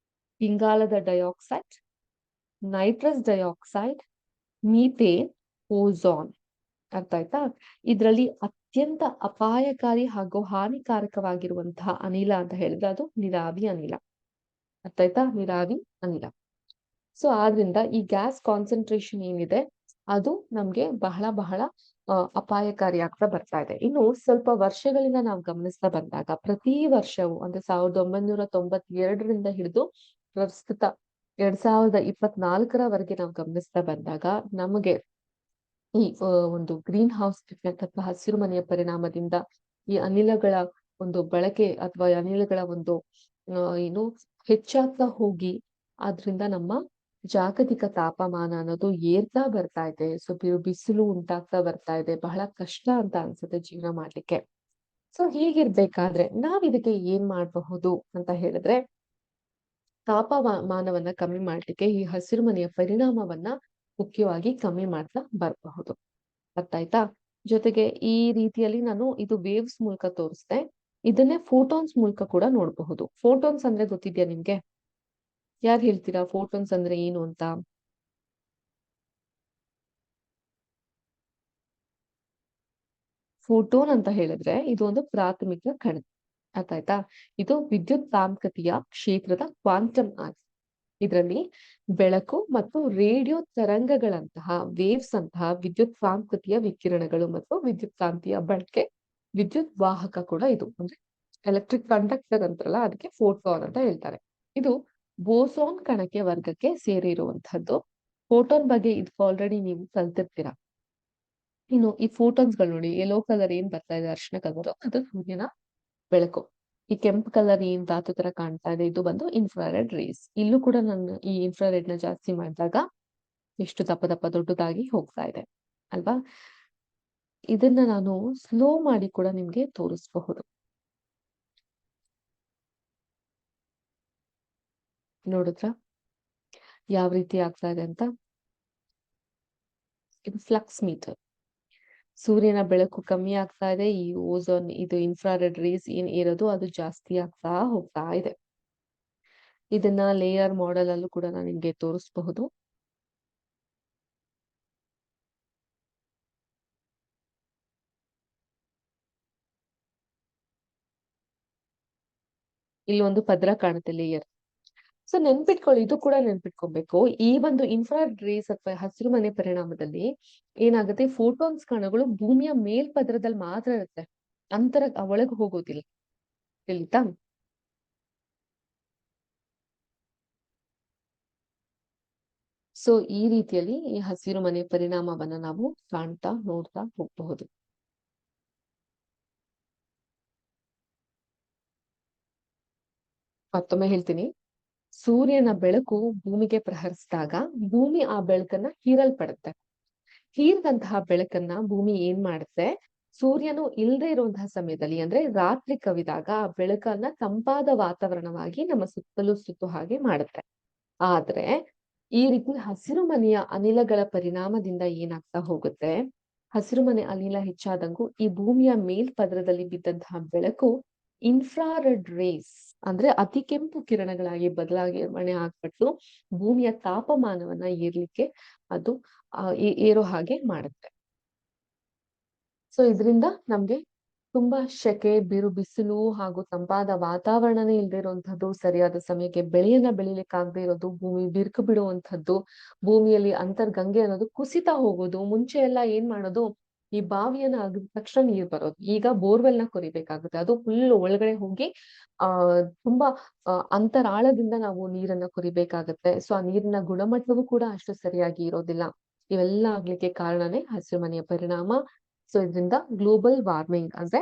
A: ಇಂಗಾಲದ dioxide, nitrous dioxide, methane, ozone. ಅರ್ಥ ಆಯ್ತಾ? ಇದ್ರಲ್ಲಿ ಅತ್ಯಂತ ಅಪಾಯಕಾರಿ ಹಾಗೂ ಹಾನಿಕಾರಕವಾಗಿರುವಂತಹ ಅನಿಲ ಅಂತ ಹೇಳಿದ್ರೆ ಅದು ನೀರಾವಿ ಅನಿಲ. ಅರ್ಥ ಆಯ್ತಾ? ನೀರಾವಿ ಅನಿಲ. ಸೊ ಆದ್ರಿಂದ ಈ ಗ್ಯಾಸ್ ಕಾನ್ಸಂಟ್ರೇಷನ್ ಏನಿದೆ ಅದು ನಮ್ಗೆ ಬಹಳ ಬಹಳ ಅಪಾಯಕಾರಿ ಆಗ್ತಾ ಬರ್ತಾ ಇದೆ. ಇನ್ನು ಸ್ವಲ್ಪ ವರ್ಷಗಳಿಂದ ನಾವು ಗಮನಿಸ್ತಾ ಬಂದಾಗ ಪ್ರತಿ ವರ್ಷವೂ ಅಂದ್ರೆ 1992ರಿಂದ ಹಿಡಿದು ಪ್ರಸ್ತುತ 2024ರವರೆಗೆ ನಾವು ಗಮನಿಸ್ತಾ ಬಂದಾಗ ನಮಗೆ ಈ ಒಂದು ಗ್ರೀನ್ ಹೌಸ್ ಎಫೆಕ್ಟ್ ಅಥವಾ ಹಸಿರು ಮನೆಯ ಪರಿಣಾಮದಿಂದ ಈ ಅನಿಲಗಳ ಒಂದು ಬಳಕೆ ಅಥವಾ ಅನಿಲಗಳ ಒಂದು ಏನು ಹೆಚ್ಚಾಗ್ತಾ ಹೋಗಿ ಆದ್ರಿಂದ ನಮ್ಮ ಜಾಗತಿಕ ತಾಪಮಾನ ಅನ್ನೋದು ಏರ್ತಾ ಬರ್ತಾ ಇದೆ. ಸೊ ಬಿಸಿಲು ಉಂಟಾಗ್ತಾ ಬರ್ತಾ ಇದೆ. ಬಹಳ ಕಷ್ಟ ಅಂತ ಅನ್ಸುತ್ತೆ ಜೀವನ ಮಾಡ್ಲಿಕ್ಕೆ. ಸೊ ಹೀಗಿರ್ಬೇಕಾದ್ರೆ ನಾವ್ ಇದಕ್ಕೆ ಏನ್ ಮಾಡಬಹುದು ಅಂತ ಹೇಳಿದ್ರೆ, ತಾಪಮಾನವನ್ನ ಕಮ್ಮಿ ಮಾಡ್ಲಿಕ್ಕೆ ಈ ಹಸಿರು ಮನೆಯ ಪರಿಣಾಮವನ್ನ ಮುಖ್ಯವಾಗಿ ಕಮ್ಮಿ ಮಾಡ್ತಾ ಬರಬಹುದು. ಅರ್ಥ ಆಯ್ತಾ? ಜೊತೆಗೆ ಈ ರೀತಿಯಲ್ಲಿ ನಾನು ಇದು ವೇವ್ಸ್ ಮೂಲಕ ತೋರಿಸ್ದೆ. ಇದನ್ನೇ ಫೋಟಾನ್ಸ್ ಮೂಲಕ ಕೂಡ ನೋಡಬಹುದು. ಫೋಟಾನ್ಸ್ ಅಂದ್ರೆ ಗೊತ್ತಿದ್ಯಾ ನಿಮ್ಗೆ? ಯಾರು ಹೇಳ್ತೀರಾ ಫೋಟಾನ್ಸ್ ಅಂದ್ರೆ ಏನು ಅಂತ? ಫೋಟೋನ್ ಅಂತ ಹೇಳಿದ್ರೆ ಇದು ಒಂದು ಪ್ರಾಥಮಿಕ ಕಣ. ಅರ್ಥ ಆಯ್ತಾ? ಇದು ವಿದ್ಯುತ್ ಕಾಂತೀಯ ಕ್ಷೇತ್ರದ ಕ್ವಾಂಟಮ್ ಆಗಿದೆ. ಇದರಲ್ಲಿ ಬೆಳಕು ಮತ್ತು ರೇಡಿಯೋ ತರಂಗಗಳಂತಹ ವೇವ್ಸ್ ಅಂತಹ ವಿದ್ಯುತ್ ಕಾಂತೀಯ ವಿಕಿರಣಗಳು ಮತ್ತು ವಿದ್ಯುತ್ ಕಾಂತೀಯ ಬಳಕೆ ವಿದ್ಯುತ್ ವಾಹಕ ಕೂಡ ಇದು. ಅಂದ್ರೆ ಎಲೆಕ್ಟ್ರಿಕ್ ಕಂಡಕ್ಟರ್ ಅಂತಾರಲ್ಲ ಅದಕ್ಕೆ ಫೋಟೋನ್ ಅಂತ ಹೇಳ್ತಾರೆ. ಇದು ಬೋಸೋನ್ ಕಣಕ್ಕೆ ವರ್ಗಕ್ಕೆ ಸೇರಿರುವಂತಹದ್ದು. ಫೋಟೋನ್ ಬಗ್ಗೆ ಇದಕ್ಕೆ ಆಲ್ರೆಡಿ ನೀವು ಕಲ್ತಿರ್ತೀರಾ. ಇನ್ನು ಈ ಫೋಟಾನ್ಸ್ ಗಳು ನೋಡಿ, ಯೆಲ್ಲೋ ಕಲರ್ ಏನ್ ಬರ್ತಾ ಇದೆ ಅರ್ಶಿನ ಕಲರ್, ಅದು ಸೂರ್ಯನ ಬೆಳಕು. ಈ ಕೆಂಪು ಕಲರ್ ಏನ್ ಧಾತು ತರ ಕಾಣ್ತಾ ಇದೆ ಇದು ಬಂದು ಇನ್ಫ್ರಾರೆಡ್ ರೇಸ್. ಇಲ್ಲೂ ಕೂಡ ನಾನು ಈ ಇನ್ಫ್ರಾರೆಡ್ ನ ಜಾಸ್ತಿ ಮಾಡಿದಾಗ ಎಷ್ಟು ದಪ್ಪ ದಪ್ಪ ದೊಡ್ಡದಾಗಿ ಹೋಗ್ತಾ ಇದೆ ಅಲ್ವಾ. ಇದನ್ನ ನಾನು ಸ್ಲೋ ಮಾಡಿ ಕೂಡ ನಿಮ್ಗೆ ತೋರಿಸಬಹುದು. ನೋಡಿದ್ರ ಯಾವ ರೀತಿ ಆಗ್ತಾ ಇದೆ ಅಂತ. ಇದು ಫ್ಲಕ್ಸ್ ಮೀಟರ್. ಸೂರ್ಯನ ಬೆಳಕು ಕಮ್ಮಿ ಆಗ್ತಾ ಇದೆ, ಈ ಓಝೋನ್ ಇದು ಇನ್ಫ್ರಾರೆಡ್ ರೇಸ್ ಏನ್ ಇರೋದು ಅದು ಜಾಸ್ತಿ ಆಗ್ತಾ ಹೋಗ್ತಾ ಇದೆ. ಇದನ್ನ ಲೇಯರ್ ಮಾಡೆಲ್ ಅಲ್ಲೂ ಕೂಡ ನಾನು ನಿಮ್ಗೆ ತೋರಿಸಬಹುದು. ಇಲ್ಲಿ ಒಂದು ಪದರ ಕಾಣುತ್ತೆ, ಲೇಯರ್. ಸೊ ನೆನ್ಪಿಟ್ಕೊಳ್ಳಿ, ಇದು ಕೂಡ ನೆನ್ಪಿಟ್ಕೊಬೇಕು. ಈ ಒಂದು ಇನ್ಫ್ರಾರೆಡ್ ರೇಸ್ ಅಥವಾ ಹಸಿರು ಮನೆ ಪರಿಣಾಮದಲ್ಲಿ ಏನಾಗುತ್ತೆ, ಫೋಟಾನ್ಸ್ ಕಣಗಳು ಭೂಮಿಯ ಮೇಲ್ಪದರದಲ್ಲಿ ಮಾತ್ರ ಇರುತ್ತೆ, ಅಂತರ ಒಳಗೆ ಹೋಗೋದಿಲ್ಲ. ತಿಳಿತಾ? ಸೊ ಈ ರೀತಿಯಲ್ಲಿ ಈ ಹಸಿರು ಮನೆ ಪರಿಣಾಮವನ್ನ ನಾವು ಕಾಣ್ತಾ ನೋಡ್ತಾ ಹೋಗಬಹುದು. ಮತ್ತೊಮ್ಮೆ ಹೇಳ್ತೀನಿ, ಸೂರ್ಯನ ಬೆಳಕು ಭೂಮಿಗೆ ಪ್ರಹರಿಸಿದಾಗ ಭೂಮಿ ಆ ಬೆಳಕನ್ನ ಹೀರಲ್ಪಡುತ್ತೆ. ಹೀರಿದಂತಹ ಬೆಳಕನ್ನ ಭೂಮಿ ಏನ್ ಮಾಡುತ್ತೆ, ಸೂರ್ಯನು ಇಲ್ಲದೆ ಇರುವಂತಹ ಸಮಯದಲ್ಲಿ ಅಂದ್ರೆ ರಾತ್ರಿ ಕವಿದಾಗ ಆ ಬೆಳಕನ್ನ ತಂಪಾದ ವಾತಾವರಣವಾಗಿ ನಮ್ಮ ಸುತ್ತಲೂ ಸುತ್ತು ಹಾಗೆ ಮಾಡುತ್ತೆ. ಆದ್ರೆ ಈ ರೀತಿ ಹಸಿರು ಮನೆಯ ಅನಿಲಗಳ ಪರಿಣಾಮದಿಂದ ಏನಾಗ್ತಾ ಹೋಗುತ್ತೆ, ಹಸಿರು ಮನೆ ಅನಿಲ ಹೆಚ್ಚಾದಂಗೂ ಈ ಭೂಮಿಯ ಮೇಲ್ಪದರದಲ್ಲಿ ಬಿದ್ದಂತಹ ಬೆಳಕು ಇನ್ಫ್ರಾರೆಡ್ ರೇಸ್ ಅಂದ್ರೆ ಅತಿ ಕೆಂಪು ಕಿರಣಗಳಾಗಿ ಬದಲಾವಣೆ ಆಗ್ಬಿಟ್ಟು ಭೂಮಿಯ ತಾಪಮಾನವನ್ನ ಏರ್ಲಿಕ್ಕೆ ಅದು ಏರೋ ಹಾಗೆ ಮಾಡುತ್ತೆ. ಸೊ ಇದರಿಂದ ನಮ್ಗೆ ತುಂಬಾ ಶೆಕೆ, ಬಿರು ಬಿಸಿಲು ಹಾಗೂ ತಂಪಾದ ವಾತಾವರಣನೇ ಇಲ್ಲದೆ ಇರುವಂತಹದ್ದು, ಸರಿಯಾದ ಸಮಯಕ್ಕೆ ಬೆಳೆಯನ್ನ ಬೆಳಿಲಿಕ್ಕೆ ಆಗದೆ ಇರೋದು, ಭೂಮಿ ಬಿರುಕು ಬಿಡುವಂತಹದ್ದು, ಭೂಮಿಯಲ್ಲಿ ಅಂತರ್ಗಂಗೆ ಅನ್ನೋದು ಕುಸಿತಾ ಹೋಗೋದು. ಮುಂಚೆ ಎಲ್ಲ ಏನ್ ಮಾಡೋದು, ಈ ಬಾವಿಯನ್ನ ಅಗಿದ ತಕ್ಷಣ ನೀರ್ ಬರೋದು. ಈಗ ಬೋರ್ವೆಲ್ ನ ಕೊರಿಬೇಕಾಗುತ್ತೆ, ಅದು ಫುಲ್ ಒಳಗಡೆ ಹೋಗಿ ತುಂಬಾ ಅಂತರಾಳದಿಂದ ನಾವು ನೀರನ್ನ ಕೊರಿಬೇಕಾಗತ್ತೆ. ಸೊ ಆ ನೀರಿನ ಗುಣಮಟ್ಟವೂ ಕೂಡ ಅಷ್ಟು ಸರಿಯಾಗಿ ಇರೋದಿಲ್ಲ. ಇವೆಲ್ಲ ಆಗ್ಲಿಕ್ಕೆ ಕಾರಣನೇ ಹಸಿರು ಮನೆಯ ಪರಿಣಾಮ. ಸೊ ಇದರಿಂದ ಗ್ಲೋಬಲ್ ವಾರ್ಮಿಂಗ್ ಅಂದ್ರೆ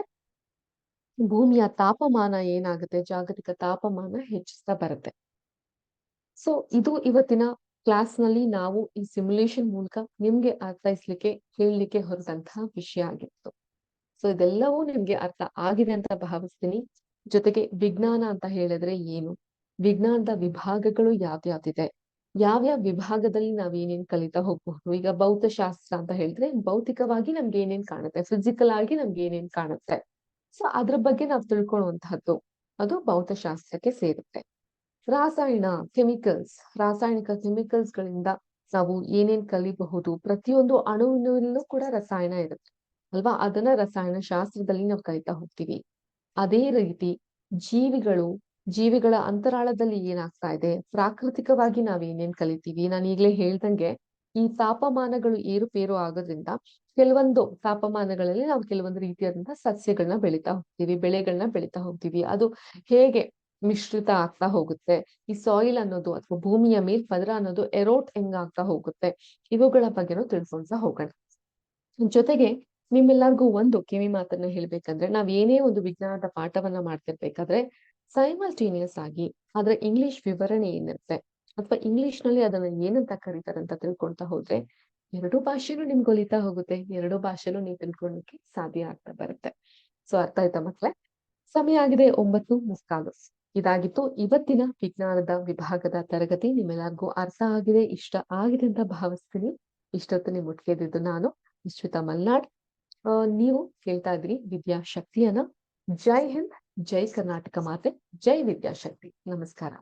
A: ಭೂಮಿಯ ತಾಪಮಾನ ಏನಾಗುತ್ತೆ, ಜಾಗತಿಕ ತಾಪಮಾನ ಹೆಚ್ಚಿಸ್ತಾ ಬರುತ್ತೆ. ಸೊ ಇದು ಇವತ್ತಿನ ಕ್ಲಾಸ್ ನಲ್ಲಿ ನಾವು ಈ ಸಿಮ್ಯುಲೇಷನ್ ಮೂಲಕ ನಿಮ್ಗೆ ಅರ್ಥೈಸ್ಲಿಕ್ಕೆ ಹೇಳಲಿಕ್ಕೆ ಹೊರಟಂತಹ ವಿಷಯ ಆಗಿತ್ತು. ಸೊ ಇದೆಲ್ಲವೂ ನಿಮ್ಗೆ ಅರ್ಥ ಆಗಿದೆ ಅಂತ ಭಾವಿಸ್ತೀನಿ. ಜೊತೆಗೆ ವಿಜ್ಞಾನ ಅಂತ ಹೇಳಿದ್ರೆ ಏನು, ವಿಜ್ಞಾನದ ವಿಭಾಗಗಳು ಯಾವ್ಯಾವ್ದಿದೆ, ಯಾವ್ಯಾವ ವಿಭಾಗದಲ್ಲಿ ನಾವ್ ಏನೇನ್ ಕಲಿತಾ ಹೋಗ್ಬಹುದು. ಈಗ ಭೌತಶಾಸ್ತ್ರ ಅಂತ ಹೇಳಿದ್ರೆ ಭೌತಿಕವಾಗಿ ನಮ್ಗೆ ಏನೇನ್ ಕಾಣುತ್ತೆ, ಫಿಸಿಕಲ್ ಆಗಿ ನಮ್ಗೆ ಏನೇನ್ ಕಾಣುತ್ತೆ, ಸೊ ಅದ್ರ ಬಗ್ಗೆ ನಾವು ತಿಳ್ಕೊಳ್ಳುವಂತಹದ್ದು ಅದು ಭೌತಶಾಸ್ತ್ರಕ್ಕೆ ಸೇರುತ್ತೆ. ರಾಸಾಯನ ಕೆಮಿಕಲ್ಸ್, ರಾಸಾಯನಿಕ ಕೆಮಿಕಲ್ಸ್ ಗಳಿಂದ ನಾವು ಏನೇನ್ ಕಲಿಬಹುದು, ಪ್ರತಿಯೊಂದು ಅಣುವಿನಲ್ಲೂ ಕೂಡ ರಸಾಯನ ಇರುತ್ತೆ ಅಲ್ವಾ, ಅದನ್ನ ರಸಾಯನ ಶಾಸ್ತ್ರದಲ್ಲಿ ನಾವು ಕಲಿತಾ ಹೋಗ್ತೀವಿ. ಅದೇ ರೀತಿ ಜೀವಿಗಳ ಅಂತರಾಳದಲ್ಲಿ ಏನಾಗ್ತಾ ಇದೆ, ಪ್ರಾಕೃತಿಕವಾಗಿ ನಾವ್ ಏನೇನ್ ಕಲಿತೀವಿ. ನಾನು ಈಗ್ಲೇ ಹೇಳ್ದಂಗೆ ಈ ತಾಪಮಾನಗಳು ಏರುಪೇರು ಆಗೋದ್ರಿಂದ ಕೆಲವೊಂದು ತಾಪಮಾನಗಳಲ್ಲಿ ನಾವು ಕೆಲವೊಂದು ರೀತಿಯಾದಂತಹ ಸಸ್ಯಗಳನ್ನ ಬೆಳಿತಾ ಹೋಗ್ತೀವಿ, ಬೆಳೆಗಳನ್ನ ಬೆಳಿತಾ ಹೋಗ್ತೀವಿ. ಅದು ಹೇಗೆ ಮಿಶ್ರಿತ ಆಗ್ತಾ ಹೋಗುತ್ತೆ, ಈ ಸಾಯಿಲ್ ಅನ್ನೋದು ಅಥವಾ ಭೂಮಿಯ ಮೇಲ್ಪದರ ಅನ್ನೋದು ಎರೋಟ್ ಹೆಂಗಾಗ್ತಾ ಹೋಗುತ್ತೆ, ಇವುಗಳ ಬಗ್ಗೆನೂ ತಿಳ್ಕೊಂತಾ ಹೋಗೋಣ. ಜೊತೆಗೆ ನಿಮ್ಮೆಲ್ಲರಿಗೂ ಒಂದು ಕಿವಿ ಮಾತನ್ನ ಹೇಳ್ಬೇಕಂದ್ರೆ, ನಾವ್ ಏನೇ ಒಂದು ವಿಜ್ಞಾನದ ಪಾಠವನ್ನ ಮಾಡ್ತಿರ್ಬೇಕಾದ್ರೆ ಸೈಮಲ್ಟೇನಿಯಸ್ ಆಗಿ ಅದ್ರ ಇಂಗ್ಲಿಷ್ ವಿವರಣೆ ಏನಿರುತ್ತೆ ಅಥವಾ ಇಂಗ್ಲಿಷ್ ನಲ್ಲಿ ಅದನ್ನ ಏನಂತ ಕರೀತಾರೆ ಅಂತ ತಿಳ್ಕೊಂತಾ ಹೋದ್ರೆ ಎರಡು ಭಾಷೆನೂ ನಿಮ್ಗೆ ಒಲಿತಾ ಹೋಗುತ್ತೆ, ಎರಡು ಭಾಷೆನೂ ನೀವು ತಿಳ್ಕೊಳ್ಳಿಕ್ಕೆ ಸಾಧ್ಯ ಆಗ್ತಾ ಬರುತ್ತೆ. ಸೊ ಅರ್ಥ ಆಯ್ತಾ ಮಕ್ಳೇ? ಸಮಯ ಆಗಿದೆ 9:45. ಇದಾಗಿತ್ತು ಇವತ್ತಿನ ವಿಜ್ಞಾನದ ವಿಭಾಗದ ತರಗತಿ. ನಿಮ್ಮೆಲ್ಲರಿಗೂ ಅರ್ಥ ಆಗಿದೆ, ಇಷ್ಟ ಆಗಿದೆ ಅಂತ ಭಾವಿಸ್ತೀನಿ. ಇಷ್ಟೊತ್ತು ನಿಮ್ ಮುಟ್ಕಿದ್ದು ನಾನು ವಿಶ್ವಿತಾ ಮಲ್ನಾಡ್. ನೀವು ಕೇಳ್ತಾ ಇದ್ರಿ ವಿದ್ಯಾಶಕ್ತಿಯನ್ನ. ಜೈ ಹಿಂದ್, ಜೈ ಕರ್ನಾಟಕ ಮಾತೆ, ಜೈ ವಿದ್ಯಾಶಕ್ತಿ. ನಮಸ್ಕಾರ.